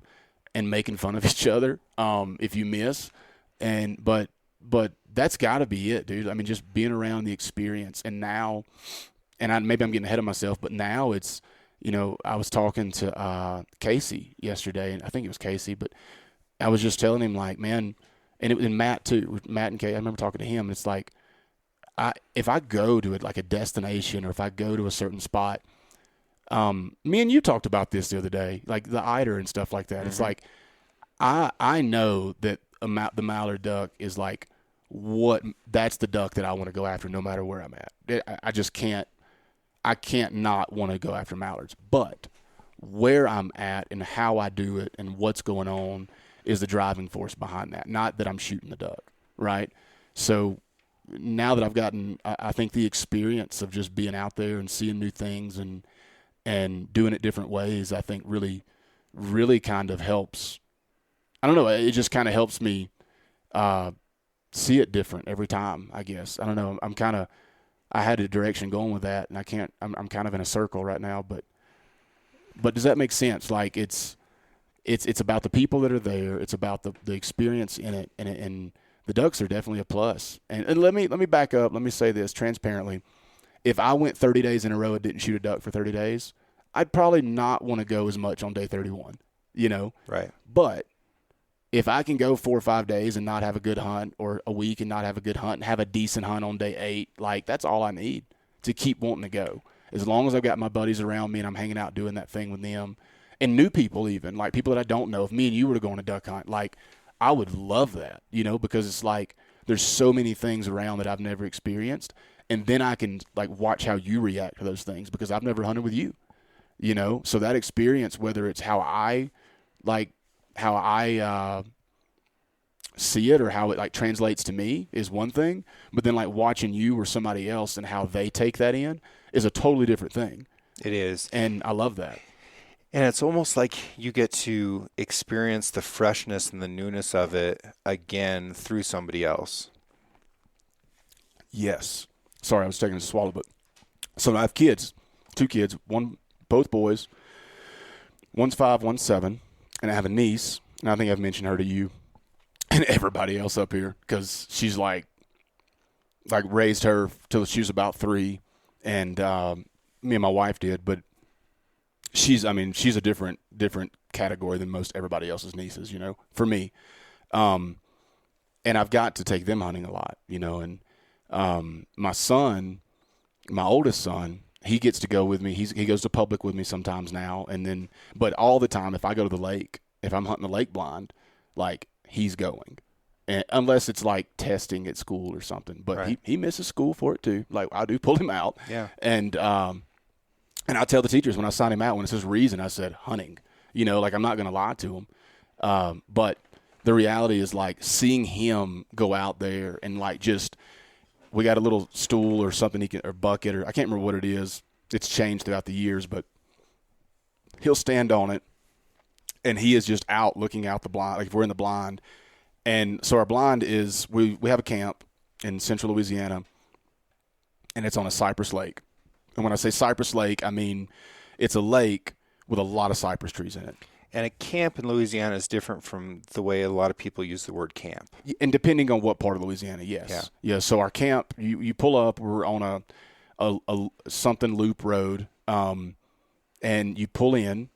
and making fun of each other if you miss. But that's got to be it, dude. I mean, just being around the experience. And now, maybe I'm getting ahead of myself, but now it's, I was talking to Casey yesterday, and I think it was Casey, but I was just telling him, like, man, and Matt too, Matt and Casey. I remember talking to him, and it's like, if I go to it like a destination, or if I go to a certain spot, me and you talked about this the other day, like the eider and stuff like that. Mm-hmm. It's like, I know that the mallard duck is like that's the duck that I want to go after no matter where I'm at. I just can't not want to go after mallards. But where I'm at and how I do it and what's going on is the driving force behind that, not that I'm shooting the duck, right? So now that I've gotten, I think the experience of just being out there and seeing new things and doing it different ways, I think really, really kind of helps. I don't know. It just kind of helps me see it different every time, I guess. I don't know. I had a direction going with that, and I'm kind of in a circle right now, but does that make sense? Like, it's about the people that are there. It's about the experience in it, and the ducks are definitely a plus. And let me back up. Let me say this transparently. If I went 30 days in a row and didn't shoot a duck for 30 days, I'd probably not want to go as much on day 31, Right. But if I can go 4 or 5 days and not have a good hunt, or a week and not have a good hunt and have a decent hunt on day 8, like, that's all I need to keep wanting to go. As long as I've got my buddies around me and I'm hanging out doing that thing with them, and new people, even like people that I don't know. If me and you were to go on a duck hunt, like, I would love that, because it's like there's so many things around that I've never experienced. And then I can, like, watch how you react to those things because I've never hunted with you, So that experience, whether it's how I see it or how it, like, translates to me, is one thing. But then, like, watching you or somebody else and how they take that in is a totally different thing. It is. And I love that. And it's almost like you get to experience the freshness and the newness of it again through somebody else. Yes. Sorry, I was taking a swallow, but so I have kids, 2 kids, both boys. One's 5, one's 7, and I have a niece, and I think I've mentioned her to you and everybody else up here because she's like raised her till she was about 3, and me and my wife did, but she's a different category than most everybody else's nieces, for me. And I've got to take them hunting a lot, and My son, my oldest son, he gets to go with me. He goes to public with me sometimes now, and then, but all the time, if I go to the lake, if I'm hunting the lake blind, like he's going, and unless it's like testing at school or something. But Right. he misses school for it too. Like I do pull him out, Yeah. and I tell the teachers when I sign him out when it says reason, I said hunting. Like I'm not going to lie to him, but the reality is like seeing him go out there and like just. We got a little stool or something or bucket, or I can't remember what it is. It's changed throughout the years, but he'll stand on it, and he is just out looking out the blind, like if we're in the blind. And so our blind is we have a camp in central Louisiana, and it's on a cypress lake. And when I say cypress lake, I mean it's a lake with a lot of cypress trees in it. And a camp in Louisiana is different from the way a lot of people use the word camp. And depending on what part of Louisiana, yes. Yeah. So our camp, you pull up, we're on a something loop road, and you pull in,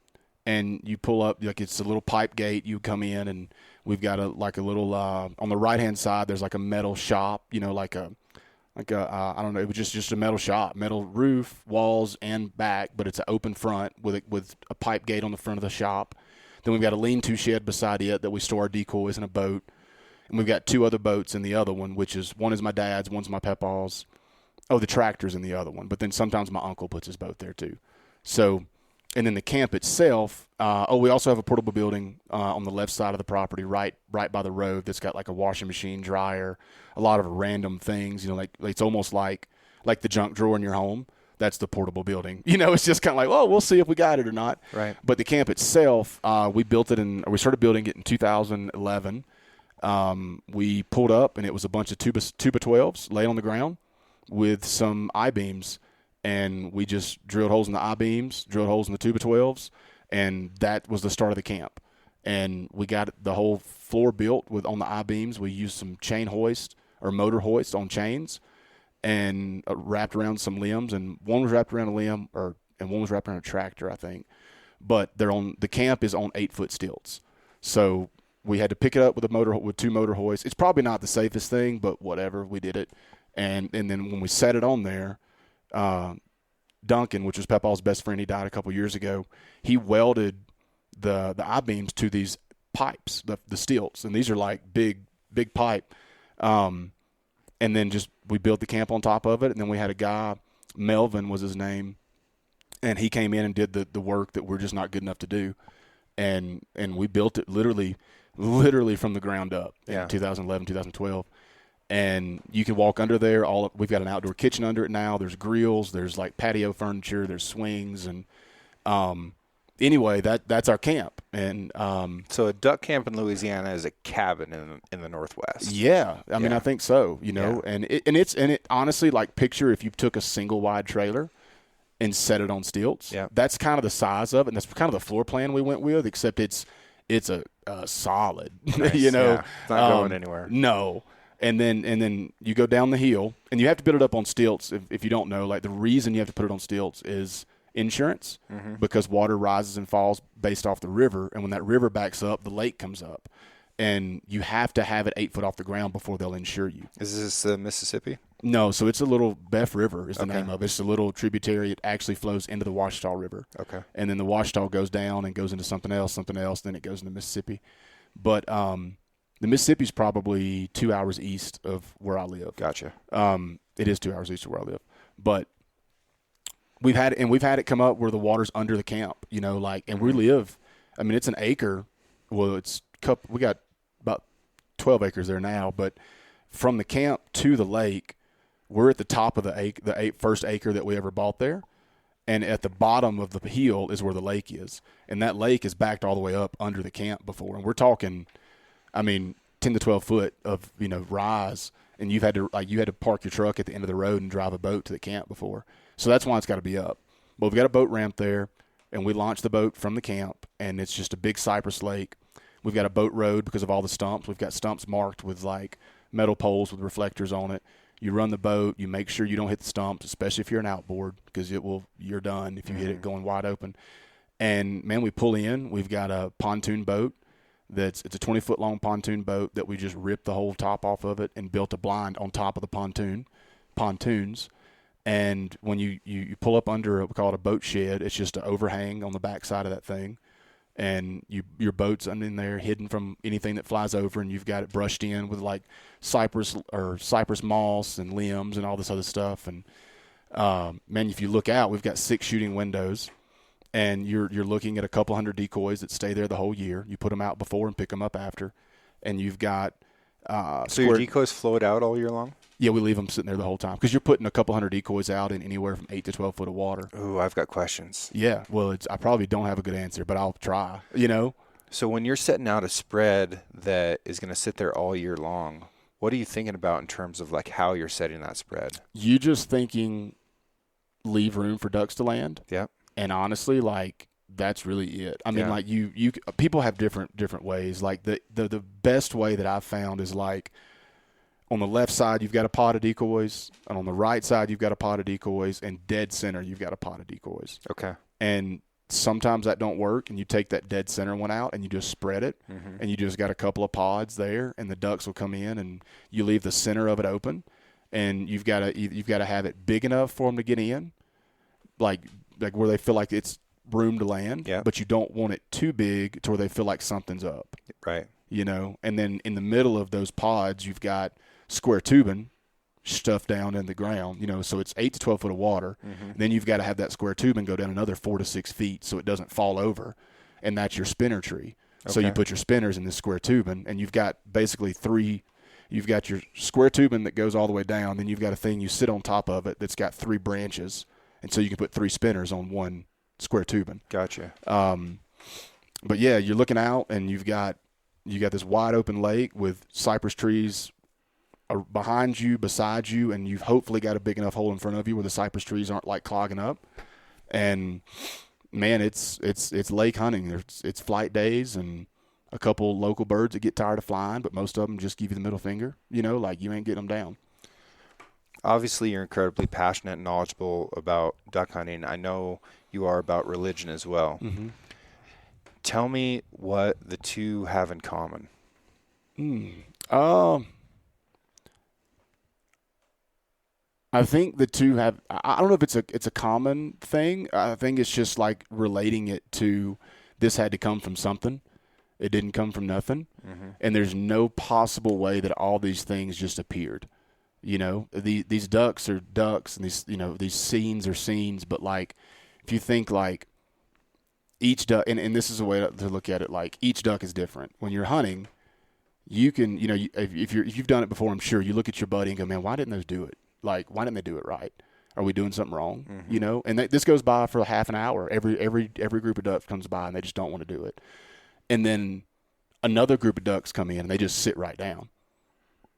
and you pull up, like it's a little pipe gate. You come in, and we've got a little, on the right-hand side, there's like a metal shop, like a I don't know, it was just a metal shop, metal roof, walls, and back, but it's an open front with a pipe gate on the front of the shop. Then we've got a lean-to shed beside it that we store our decoys and a boat. And we've got 2 other boats in the other one, one is my dad's, one's my papa's. Oh, the tractor's in the other one. But then sometimes my uncle puts his boat there too. So, and then the camp itself, we also have a portable building on the left side of the property, right by the road, that's got like a washing machine, dryer, a lot of random things. Like it's almost like the junk drawer in your home. That's the portable building. It's just kind of like, oh, we'll see if we got it or not. Right. But the camp itself, we started building it in 2011. We pulled up, and it was a bunch of two by 12s laid on the ground with some I-beams, and we just drilled holes in the I-beams, drilled holes in the 2 by 12s, and that was the start of the camp. And we got the whole floor built on the I-beams. We used some chain hoist or motor hoist on chains, and wrapped around some limbs, and one was wrapped around a limb, and one was wrapped around a tractor, I think. But the camp is on 8-foot stilts, so we had to pick it up with 2 motor hoists. It's probably not the safest thing, but whatever, we did it. And then when we set it on there, Duncan, which was Pepaw's best friend, he died a couple years ago. He welded the I-beams to these pipes, the stilts, and these are like big pipe. And then we built the camp on top of it. And then we had a guy, Melvin was his name, and he came in and did the work that we're just not good enough to do. And we built it literally from the ground up in 2011, 2012. And you can walk under there. We've got an outdoor kitchen under it now. There's grills. There's like patio furniture. There's swings. And anyway, that's our camp. And so a duck camp in Louisiana is a cabin in the Northwest. Yeah, I mean, I think so. And it honestly, like, picture if you took a single wide trailer and set it on stilts. Yeah, that's kind of the size of it, and that's kind of the floor plan we went with. Except it's a solid. Nice. It's not going anywhere. No. And then you go down the hill, and you have to build it up on stilts. If you don't know, like, the reason you have to put it on stilts is insurance, because water rises and falls based off the river, and when that river backs up, the lake comes up, and you have to have it 8 foot off the ground before they'll insure you. Is this the Mississippi? No, so it's a little Beff River is the name of it. It's a little tributary. It actually flows into the Washita River. Okay. And then the Washita goes down and goes into something else, then it goes into Mississippi. But the Mississippi's probably 2 hours east of where I live. Gotcha. It is 2 hours east of where I live. But we've had it come up where the water's under the camp, and we live, I mean, it's an acre. Well, we got about 12 acres there now, but from the camp to the lake, we're at the top of the first acre that we ever bought there. And at the bottom of the hill is where the lake is. And that lake is backed all the way up under the camp before. And we're talking, I mean, 10 to 12 foot of, rise. And you had to park your truck at the end of the road and drive a boat to the camp before. So that's why it's got to be up. But we've got a boat ramp there, and we launch the boat from the camp, and it's just a big cypress lake. We've got a boat road because of all the stumps. We've got stumps marked with, like, metal poles with reflectors on it. You run the boat. You make sure you don't hit the stumps, especially if you're an outboard, because you're done if you hit it going wide open. And, man, we pull in. We've got a pontoon boat It's a 20-foot long pontoon boat that we just ripped the whole top off of it and built a blind on top of the pontoons. And when you pull up under we call it a boat shed, it's just an overhang on the back side of that thing. And your boat's in there hidden from anything that flies over, and you've got it brushed in with like cypress moss and limbs and all this other stuff. And man, if you look out, we've got 6 shooting windows, and you're looking at a couple hundred decoys that stay there the whole year. You put them out before and pick them up after, and you've got so your decoys float out all year long? Yeah, we leave them sitting there the whole time because you're putting a couple hundred decoys out in anywhere from 8 to 12 foot of water. Ooh, I've got questions. Yeah, well, I probably don't have a good answer, but I'll try, So when you're setting out a spread that is going to sit there all year long, what are you thinking about in terms of like how you're setting that spread? You just thinking leave room for ducks to land. Yep. And honestly, like that's really it. I mean, like you people have different ways. Like the best way that I've found is like on the left side you've got a pod of decoys, and on the right side you've got a pod of decoys, and dead center you've got a pod of decoys. Okay. And sometimes that don't work, and you take that dead center one out and you just spread it, and you just got a couple of pods there, and the ducks will come in, and you leave the center of it open, and you've got to have it big enough for them to get in, like where they feel like it's room to land, but you don't want it too big to where they feel like something's up. Right. And then in the middle of those pods you've got square tubing stuffed down in the ground, so it's 8 to 12 foot of water. And then you've got to have that square tubing go down another 4 to 6 feet so it doesn't fall over, and that's your spinner tree. So you put your spinners in this square tubing, and you've got basically 3. You've got your square tubing that goes all the way down, then you've got a thing you sit on top of it that's got 3 branches, and so you can put 3 spinners on one square tubing. Gotcha. But yeah, you're looking out, and you got this wide open lake with cypress trees behind you, beside you, and you've hopefully got a big enough hole in front of you where the cypress trees aren't like clogging up. And man, it's lake hunting. It's flight days and a couple local birds that get tired of flying, but most of them just give you the middle finger. Like you ain't getting them down. Obviously, you're incredibly passionate and knowledgeable about duck hunting. I know you are about religion as well. Mm-hmm. Tell me what the two have in common. I think the two have. I don't know if it's a common thing. I think it's just like relating it to this had to come from something. It didn't come from nothing, and there's no possible way that all these things just appeared. These ducks are ducks, and these scenes are scenes. But like, if you think like each duck, and this is a way to look at it, like each duck is different. When you're hunting, you can, if you've done it before, I'm sure you look at your buddy and go, man, why didn't those do it? Like, why didn't they do it right? Are we doing something wrong? And this goes by for half an hour. Every group of ducks comes by and they just don't want to do it. And then another group of ducks come in and they just sit right down.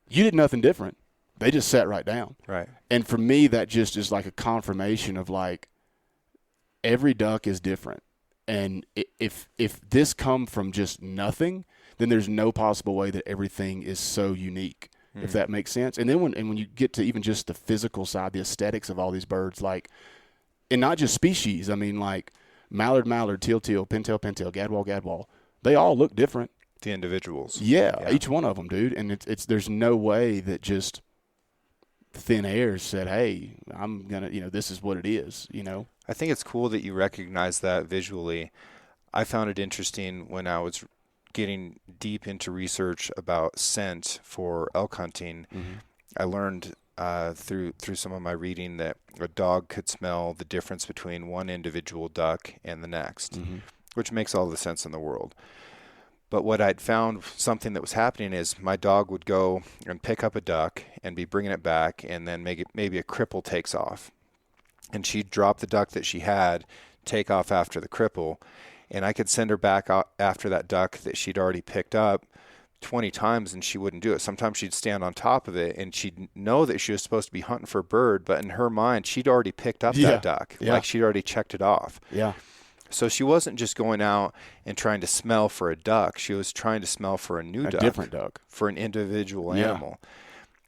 You did nothing different. They just sat right down. Right. And for me, that just is like a confirmation of like every duck is different. And if this come from just nothing, then there's no possible way that everything is so unique. If that makes sense. And then when you get to even just the physical side, the aesthetics of all these birds, like, and not just species, I mean, like mallard, teal, pintail, gadwall, they all look different. The individuals. Yeah, each one of them, dude. And it's there's no way that just thin air said, hey, I'm going to, this is what it is, I think it's cool that you recognize that visually. I found it interesting when I was getting deep into research about scent for elk hunting. I learned through some of my reading that a dog could smell the difference between one individual duck and the next, which makes all the sense in the world. But what I'd found, something that was happening, is my dog would go and pick up a duck and be bringing it back, and then maybe a cripple takes off. And she'd drop the duck that she had, take off after the cripple, and I could send her back after that duck that she'd already picked up 20 times and she wouldn't do it. Sometimes she'd stand on top of it and she'd know that she was supposed to be hunting for a bird, but in her mind, she'd already picked up that duck. Like she'd already checked it off. Yeah. So she wasn't just going out and trying to smell for a duck. She was trying to smell for a duck. Different duck. For an individual animal.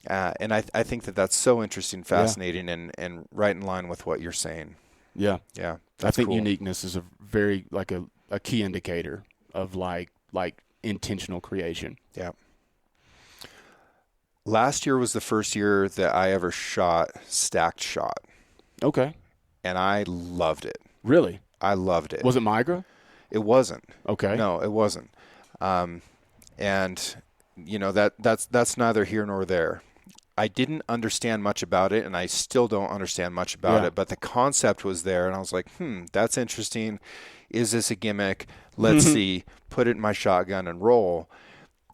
And I think that's so interesting, fascinating, and right in line with what you're saying. Yeah. Yeah. I think cool. Uniqueness is a very, like a key indicator of like intentional creation. Yeah. Last year was the first year that I ever shot stacked shot, Okay. and I loved it. Really? I loved it. Was it Migra? It wasn't. Okay. No, it wasn't. And that's neither here nor there. I didn't understand much about it, and I still don't understand much about it, but the concept was there, and I was like, that's interesting. Is this a gimmick? Let's see. Put it in my shotgun and roll.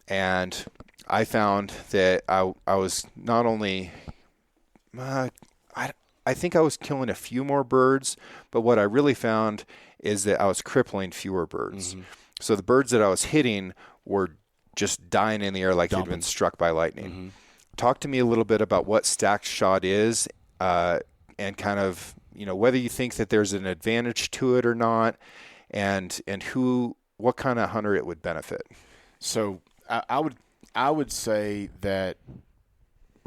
And I found that I was not only I think I was killing a few more birds, but what I really found is that I was crippling fewer birds. So the birds that I was hitting were just dying in the air like they'd been struck by lightning. Talk to me a little bit about what stacked shot is, and kind of, whether you think that there's an advantage to it or not, and what kind of hunter it would benefit. So I would say that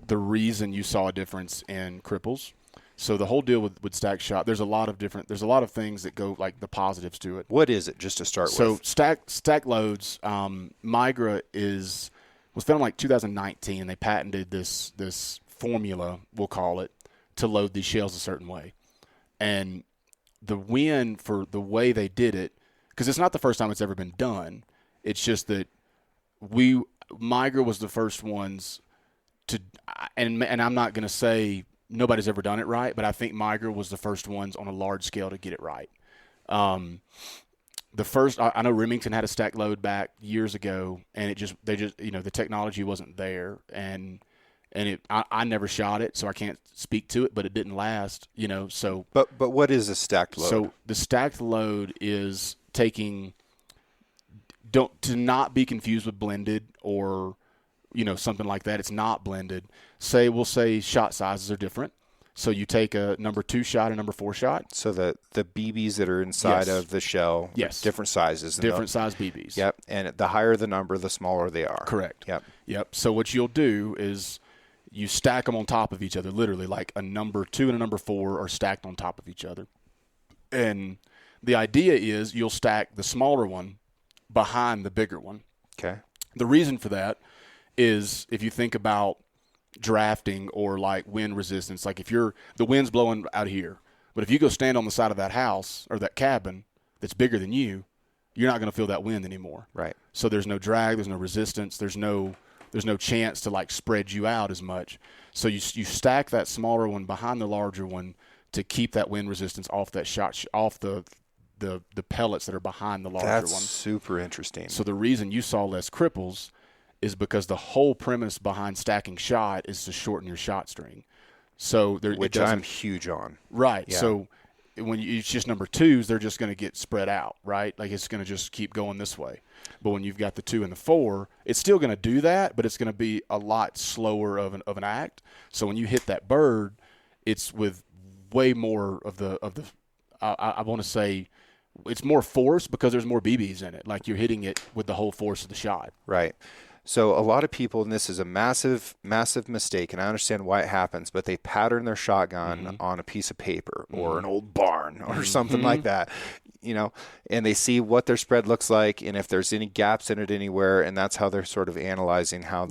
the reason you saw a difference in cripples. So the whole deal with stacked shot, there's a lot of things that go, like, the positives to it. What is it, just to start with? So stack loads, Migra was found in like 2019, and they patented this formula, we'll call it, to load these shells a certain way. And the win for the way they did it, because it's not the first time it's ever been done. It's just that Migra was the first ones to, and I'm not going to say nobody's ever done it right, but I think Migra was the first ones on a large scale to get it right. The first, I know Remington had a stack load back years ago, and they just the technology wasn't there, and I never shot it, so I can't speak to it, but it didn't last, so. But what is a stacked load? So the stacked load is taking, to not be confused with blended or, something like that. It's not blended. We'll say shot sizes are different. So you take a number 2 shot and number 4 shot. So the BBs that are inside of the shell, different sizes. Different size BBs. Yep. And the higher the number, the smaller they are. Correct. Yep. So what you'll do is you stack them on top of each other, literally, like a number 2 and a number 4 are stacked on top of each other. And the idea is you'll stack the smaller one behind the bigger one. Okay. The reason for that is if you think about drafting or like wind resistance, like if the wind's blowing out here, but if you go stand on the side of that house or that cabin that's bigger than you're not going to feel that wind anymore. Right. So there's no drag, there's no resistance, there's no chance to like spread you out as much. So you stack that smaller one behind the larger one to keep that wind resistance off that shot, off the pellets that are behind the larger one. That's super interesting. So the reason you saw less cripples is because the whole premise behind stacking shot is to shorten your shot string. So which I'm huge on. Right. Yeah. So when it's just number 2s, they're just going to get spread out, right? Like it's going to just keep going this way. But when you've got the 2 and the 4, it's still going to do that, but it's going to be a lot slower of an act. So when you hit that bird, it's with way more of the I want to say it's more force because there's more BBs in it. Like you're hitting it with the whole force of the shot. Right. So a lot of people, and this is a massive, massive mistake, and I understand why it happens, but they pattern their shotgun on a piece of paper or an old barn or something like that, and they see what their spread looks like and if there's any gaps in it anywhere, and that's how they're sort of analyzing how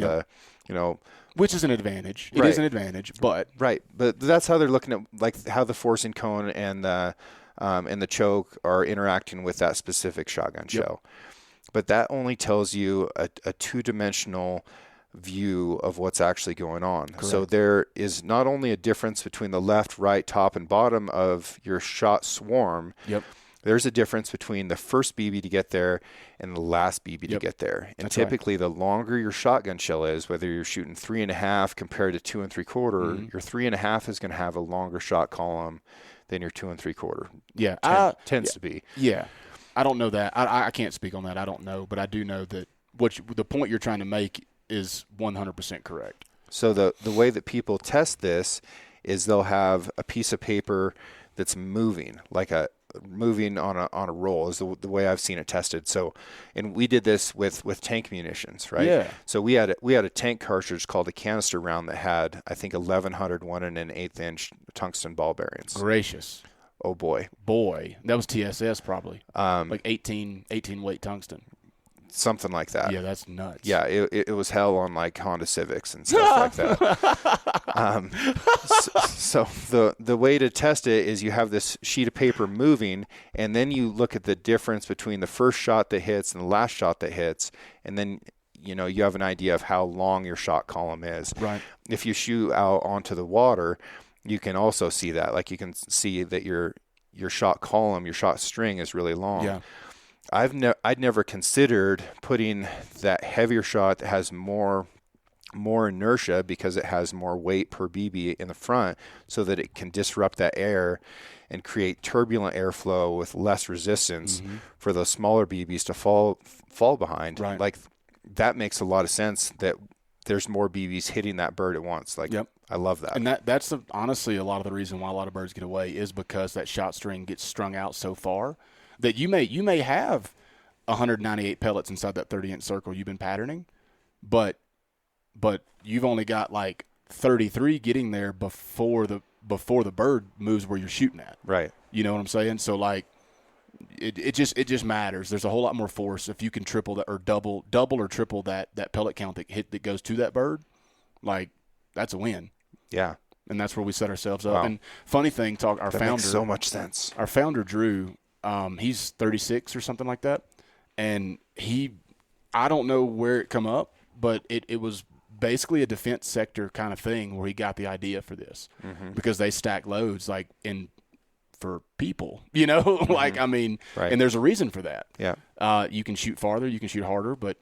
which is an advantage. It is an advantage, but. Right. But that's how they're looking at, like, how the forcing cone and the choke are interacting with that specific shotgun shell. But that only tells you a two-dimensional view of what's actually going on. Correct. So there is not only a difference between the left, right, top, and bottom of your shot swarm. Yep. There's a difference between the first BB to get there and the last BB to get there. And typically, the longer your shotgun shell is, whether you're shooting 3.5 compared to 2 3/4, your 3.5 is going to have a longer shot column than your 2 3/4. Yeah, tends to be. Yeah. I don't know that. I can't speak on that. I don't know, but I do know that the point you're trying to make is 100% correct. So the way that people test this is they'll have a piece of paper that's moving, moving on a roll is the way I've seen it tested. So, and we did this with tank munitions, right? Yeah. So we had a tank cartridge called a canister round that had, I think, 1,100 1 1/8" tungsten ball bearings. Gracious. Oh boy. That was TSS probably. Like 18 weight tungsten. something like that. Yeah, that's nuts. Yeah, it was hell on like Honda Civics and stuff like that. So the way to test it is you have this sheet of paper moving, and then you look at the difference between the first shot that hits and the last shot that hits, and then you have an idea of how long your shot column is. Right. If you shoot out onto the water, you can also see that. Like you can see that your shot column, your shot string is really long. Yeah. I'd never considered putting that heavier shot that has more inertia because it has more weight per BB in the front, so that it can disrupt that air and create turbulent airflow with less resistance for those smaller BBs to fall behind. Right. Like that makes a lot of sense that there's more BBs hitting that bird at once. Like, yep. I love that. And that's honestly a lot of the reason why a lot of birds get away is because that shot string gets strung out so far that you may have 198 pellets inside that 30-inch circle you've been patterning, but you've only got like 33 getting there before the bird moves where you're shooting at. Right. You know what I'm saying? So like it just matters. There's a whole lot more force if you can triple that or double or triple that pellet count that goes to that bird. Like that's a win. Yeah. And that's where we set ourselves up. Wow. And funny thing, that founder makes so much sense. Our founder Drew, he's 36 or something like that, and I don't know where it come up, but it was basically a defense sector kind of thing where he got the idea for this because they stack loads like for people, like I mean, right. And there's a reason for that. Yeah. You can shoot farther, you can shoot harder, but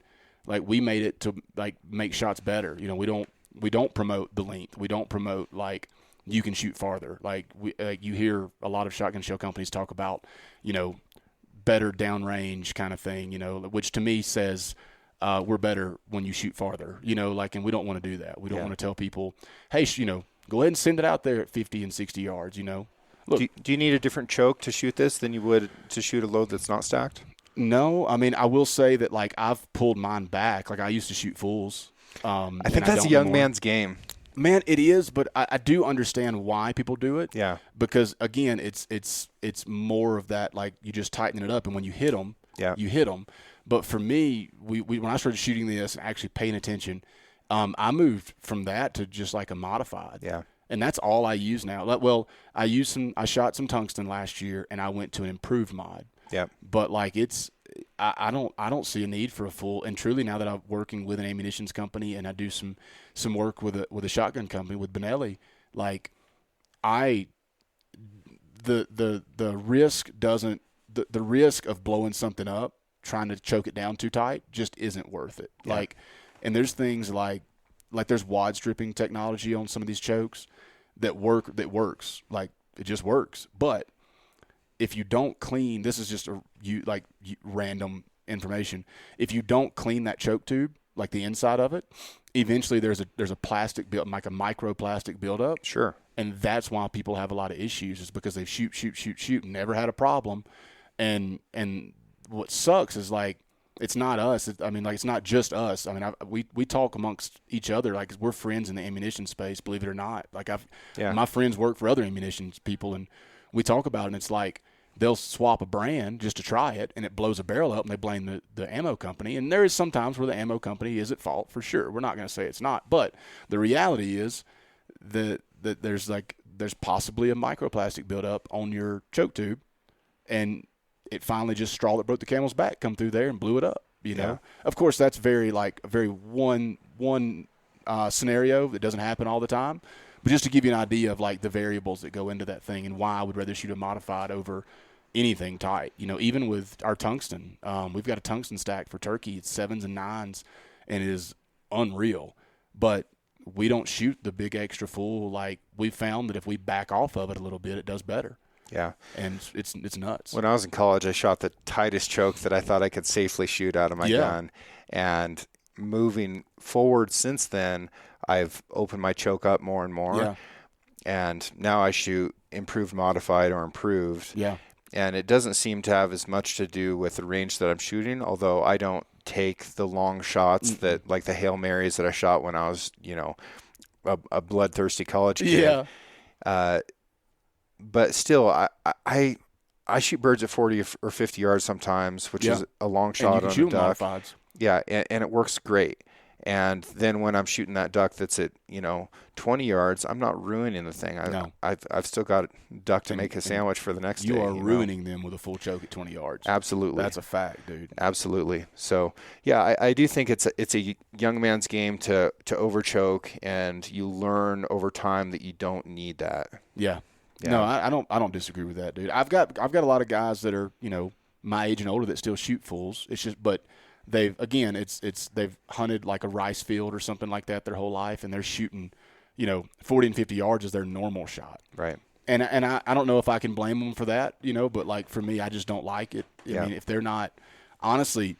like we made it to like make shots better. We don't promote the length. We don't promote like you can shoot farther. Like you hear a lot of shotgun shell companies talk about, better downrange kind of thing, which to me says we're better when you shoot farther, and we don't want to do that. We don't want to tell people, hey, go ahead and send it out there at 50 and 60 yards, Look, do you need a different choke to shoot this than you would to shoot a load that's not stacked? No. I mean, I will say that like I've pulled mine back. Like I used to shoot fulls. I think that's a young man's game. Man, it is, but I do understand why people do it. Yeah. Because again, it's more of that like you just tighten it up, and when you hit them, you hit them. But for me, we when I started shooting this and actually paying attention, I moved from that to just like a modified. Yeah. And that's all I use now. Well, I shot some tungsten last year, and I went to an improved mod. Yeah. But like I don't see a need for a full. And truly, now that I'm working with an ammunitions company and I do some work with a shotgun company with Benelli, like the risk doesn't the risk of blowing something up, trying to choke it down too tight, just isn't worth it. Yeah. Like, and there's things like there's wad stripping technology on some of these chokes that works. Like it just works, but if you don't clean, this is just random information. If you don't clean that choke tube, like the inside of it, eventually there's a plastic build, like a microplastic buildup. Sure. And that's why people have a lot of issues, is because they shoot, and never had a problem. And what sucks is like it's not us. It's not just us. I mean, we talk amongst each other like we're friends in the ammunition space. Believe it or not, like my friends work for other ammunition people, and we talk about it, and it's like they'll swap a brand just to try it, and it blows a barrel up, and they blame the ammo company. And there is some times where the ammo company is at fault for sure. We're not going to say it's not, but the reality is that there's possibly a microplastic buildup on your choke tube, and it finally just straw that broke the camel's back come through there and blew it up. Yeah. Of course, that's very one scenario that doesn't happen all the time. But just to give you an idea of like the variables that go into that thing and why I would rather shoot a modified over anything tight. Even with our tungsten, we've got a tungsten stack for turkey. It's 7s and 9s, and it is unreal. But we don't shoot the big extra full. Like we found that if we back off of it a little bit, it does better. Yeah. And it's nuts. When I was in college, I shot the tightest choke that I thought I could safely shoot out of my gun. And moving forward since then, I've opened my choke up more and more. Yeah. And now I shoot improved, modified, or improved. Yeah. And it doesn't seem to have as much to do with the range that I'm shooting, although I don't take the long shots that, like the Hail Marys that I shot when I was, a bloodthirsty college kid. Yeah. But still, I shoot birds at 40 or 50 yards sometimes, which Yeah. is a long And shot you can on a shoot them duck. modifieds. Yeah, and it works great. And then when I'm shooting that duck that's at 20 yards, I'm not ruining the thing. No. I've still got a duck to And- make a and sandwich for the next day. You are ruining them with a full choke at 20 yards. Absolutely. That's a fact, dude. Absolutely. So yeah, I do think it's a young man's game to overchoke, and you learn over time that you don't need that. Yeah. Yeah. No, I don't disagree with that, dude. I've got a lot of guys that are, my age and older that still shoot fulls. It's just, but they've hunted like a rice field or something like that their whole life, and they're shooting, 40 and 50 yards is their normal shot. Right. And I don't know if I can blame them for that, but like for me, I just don't like it. Yeah. I mean, if they're not honestly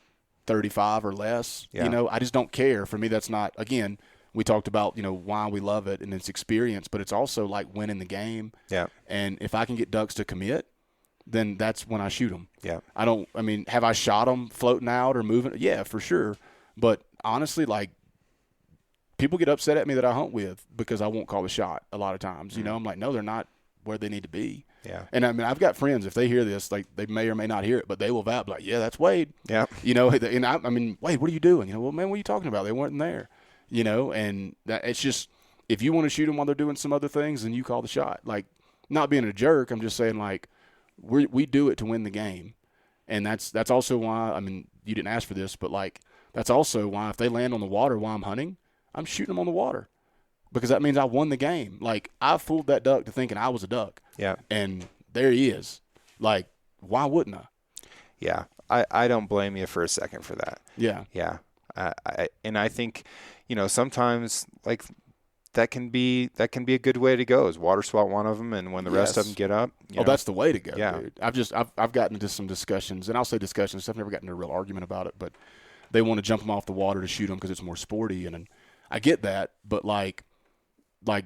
35 or less, Yeah. I just don't care. For me, that's not, again, we talked about, why we love it and its experience, but it's also like winning the game. Yeah. And if I can get ducks to commit, then that's when I shoot them. Yeah. Have I shot them floating out or moving? Yeah, for sure. But honestly, like, people get upset at me that I hunt with because I won't call the shot a lot of times. I'm like, no, they're not where they need to be. Yeah. And I mean, I've got friends, if they hear this, like, they may or may not hear it, but they will vibe like, yeah, that's Wade. Yeah. And I mean, Wade, what are you doing? Well, man, what are you talking about? They weren't there. And it's just, if you want to shoot them while they're doing some other things, then you call the shot. Like, not being a jerk, I'm just saying, like, we do it to win the game. And that's also why, I mean, you didn't ask for this, but, like, that's also why if they land on the water while I'm hunting, I'm shooting them on the water. Because that means I won the game. Like, I fooled that duck to thinking I was a duck. Yeah. And there he is. Like, why wouldn't I? Yeah. I don't blame you for a second for that. Yeah. Yeah. I think, sometimes like that can be a good way to go. Is water swat one of them, and when the rest of them get up, that's the way to go. Yeah. Dude. I've gotten into some discussions, and I'll say discussions. I've never gotten into a real argument about it, but they want to jump them off the water to shoot them because it's more sporty, and I get that. But like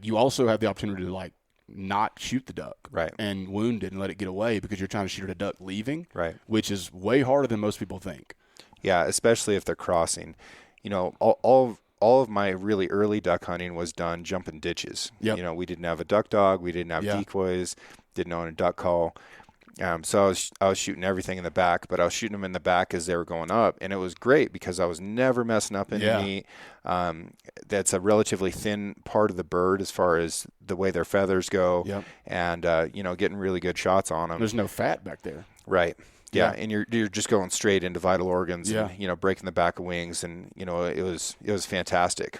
you also have the opportunity to like not shoot the duck, right, and wound it and let it get away because you're trying to shoot at a duck leaving, right, which is way harder than most people think. Yeah, especially if they're crossing. All of my really early duck hunting was done jumping ditches. Yep. We didn't have a duck dog, we didn't have decoys, didn't own a duck call. So I was shooting everything in the back, but I was shooting them in the back as they were going up, and it was great because I was never messing up any meat. That's a relatively thin part of the bird as far as the way their feathers go, and getting really good shots on them. There's no fat back there, right? Yeah, and you're just going straight into vital organs, and breaking the back of wings, and it was fantastic.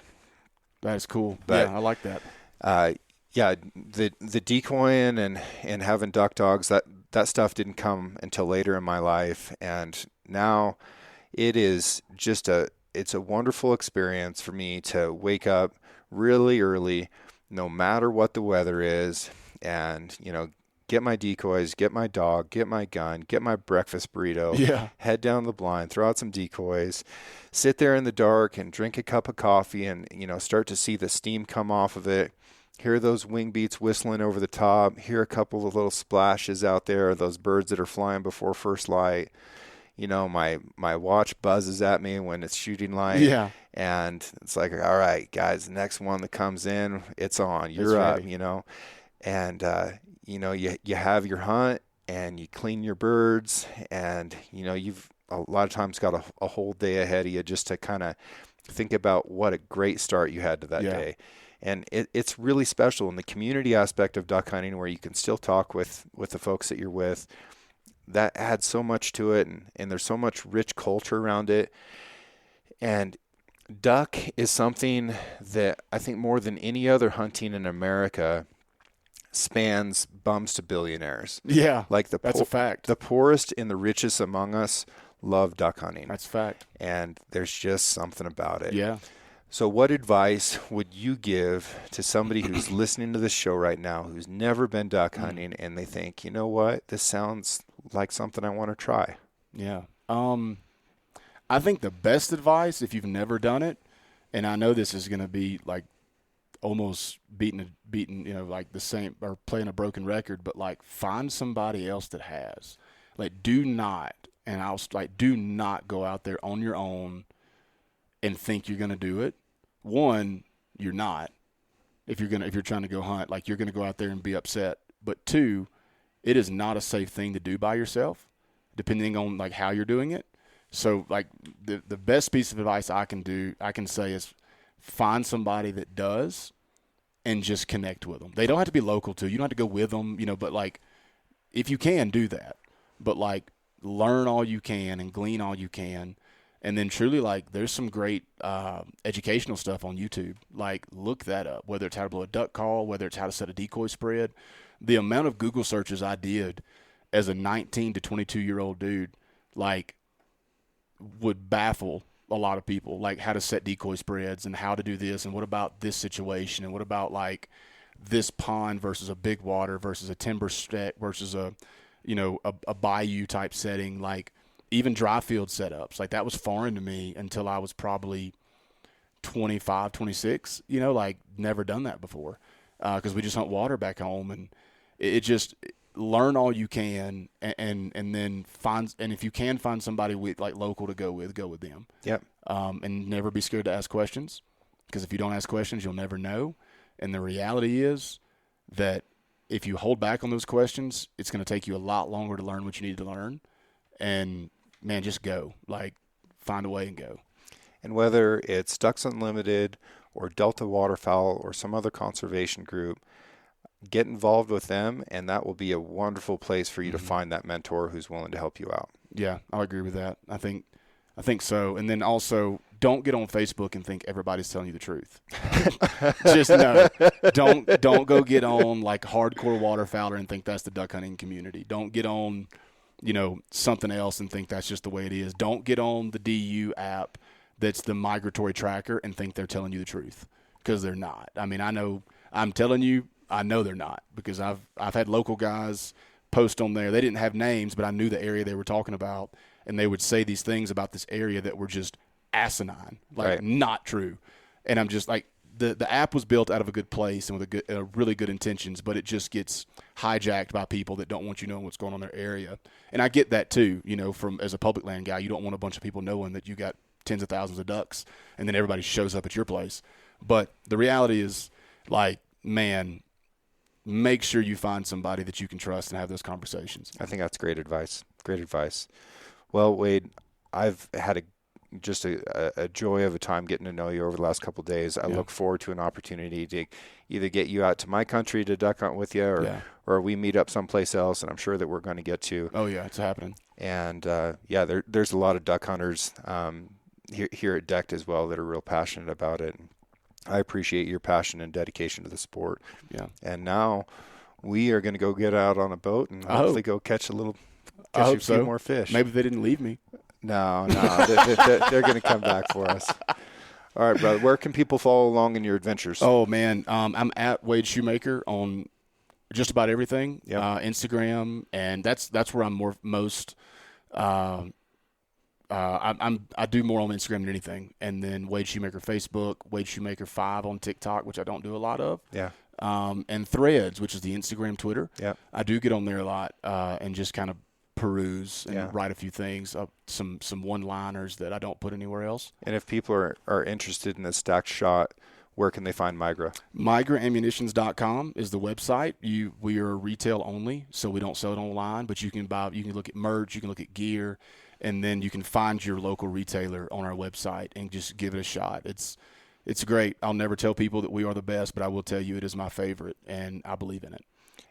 That is cool. But, I like that. The decoying and having duck dogs, that stuff didn't come until later in my life, and now it is just it's a wonderful experience for me to wake up really early, no matter what the weather is, and get my decoys, get my dog, get my gun, get my breakfast burrito, head down the blind, throw out some decoys, sit there in the dark and drink a cup of coffee, and start to see the steam come off of it. Hear those wing beats whistling over the top. Hear a couple of little splashes out there, those birds that are flying before first light. My watch buzzes at me when it's shooting light. Yeah. And it's like, all right, guys, the next one that comes in, it's on. You're up, And, you have your hunt and you clean your birds, and, you've a lot of times got a whole day ahead of you just to kind of think about what a great start you had to that day. And it's really special in the community aspect of duck hunting, where you can still talk with the folks that you're with. That adds so much to it, and there's so much rich culture around it. And duck is something that I think more than any other hunting in America spans bums to billionaires. Yeah, like that's a fact. The poorest and the richest among us love duck hunting. That's a fact. And there's just something about it. Yeah. So what advice would you give to somebody who's listening to this show right now, who's never been duck hunting, and they think, you know what, this sounds like something I want to try? Yeah. I think the best advice, if you've never done it, and I know this is going to be like almost beating, like the same, or playing a broken record, but like find somebody else that has. Like, do not go out there on your own and think you're going to do it. One, you're not. If you're trying to go hunt, like, you're going to go out there and be upset. But two, it is not a safe thing to do by yourself, depending on like how you're doing it. So like the best piece of advice I can say is find somebody that does and just connect with them. They don't have to be local to you. You don't have to go with them, but like if you can, do that. But like learn all you can and glean all you can. And then truly like there's some great educational stuff on YouTube. Like look that up, whether it's how to blow a duck call, whether it's how to set a decoy spread. The amount of Google searches I did as a 19 to 22-year-old dude, like would baffle a lot of people, like how to set decoy spreads and how to do this and what about this situation and what about like this pond versus a big water versus a timber set versus a bayou type setting, like even dry field setups. Like that was foreign to me until I was probably 25, 26, like never done that before because we just hunt water back home, and it just learn all you can and then find, and if you can find somebody with like local to go with them. Yep. And never be scared to ask questions, because if you don't ask questions, you'll never know. And the reality is that if you hold back on those questions, it's going to take you a lot longer to learn what you need to learn. And man, just go, like find a way and go. And whether it's Ducks Unlimited or Delta Waterfowl or some other conservation group, get involved with them, and that will be a wonderful place for you to find that mentor who's willing to help you out. Yeah, I'll agree with that. I think so. And then also, don't get on Facebook and think everybody's telling you the truth. Just no. Don't go get on like hardcore waterfowler and think that's the duck hunting community. Don't get on, something else and think that's just the way it is. Don't get on the DU app that's the migratory tracker and think they're telling you the truth, because they're not. I mean, I'm telling you, I know they're not, because I've had local guys post on there. They didn't have names, but I knew the area they were talking about, and they would say these things about this area that were just asinine, like right. Not true. And I'm just like, the app was built out of a good place and with really good intentions, but it just gets hijacked by people that don't want you knowing what's going on in their area. And I get that too, from as a public land guy, you don't want a bunch of people knowing that you got tens of thousands of ducks and then everybody shows up at your place. But the reality is, like, man, make sure you find somebody that you can trust and have those conversations. I think that's great advice. Great advice. Well, Wade, I've had just a joy of a time getting to know you over the last couple of days. I look forward to an opportunity to either get you out to my country to duck hunt with you, or we meet up someplace else, and I'm sure that we're going to get to. Oh, yeah, it's happening. And, there's a lot of duck hunters here at Decked as well that are real passionate about it. I appreciate your passion and dedication to the sport. Yeah. And now we are going to go get out on a boat and hopefully go catch a few more fish. Maybe they didn't leave me. No, they're going to come back for us. All right, brother. Where can people follow along in your adventures? Oh, man. I'm at Wade Shoemaker on just about everything. Yep. Instagram, and that's where I'm most. I do more on Instagram than anything, and then Wade Shoemaker Facebook, Wade Shoemaker 5 on TikTok, which I don't do a lot of. Yeah. And Threads, which is the Instagram, Twitter. Yeah. I do get on there a lot, and just kind of peruse and write a few things, some one-liners that I don't put anywhere else. And if people are interested in the stacked shot, where can they find Migra? MigraAmmunitions.com is the website. We are retail only, so we don't sell it online, but you can look at merch, you can look at gear, and then you can find your local retailer on our website and just give it a shot. It's great. I'll never tell people that we are the best, but I will tell you it is my favorite, and I believe in it.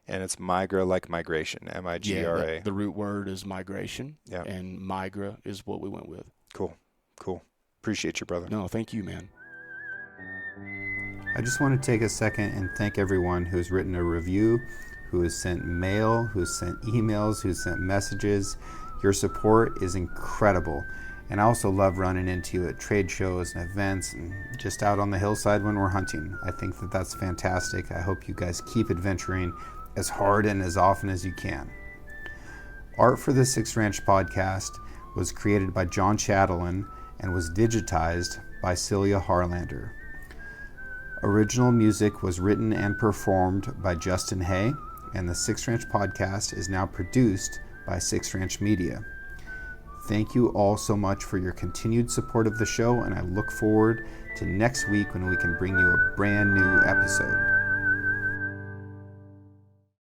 And it's Migra, like migration, M-I-G-R-A. Yeah, the root word is migration, and Migra is what we went with. Cool. Appreciate you, brother. No, thank you, man. I just want to take a second and thank everyone who's written a review, who has sent mail, who's sent emails, who's sent messages. Your support is incredible. And I also love running into you at trade shows and events and just out on the hillside when we're hunting. I think that that's fantastic. I hope you guys keep adventuring as hard and as often as you can. Art for the Six Ranch podcast was created by John Chatelain and was digitized by Celia Harlander. Original music was written and performed by Justin Hay, and the Six Ranch podcast is now produced by Six Ranch Media. Thank you all so much for your continued support of the show, and I look forward to next week when we can bring you a brand new episode.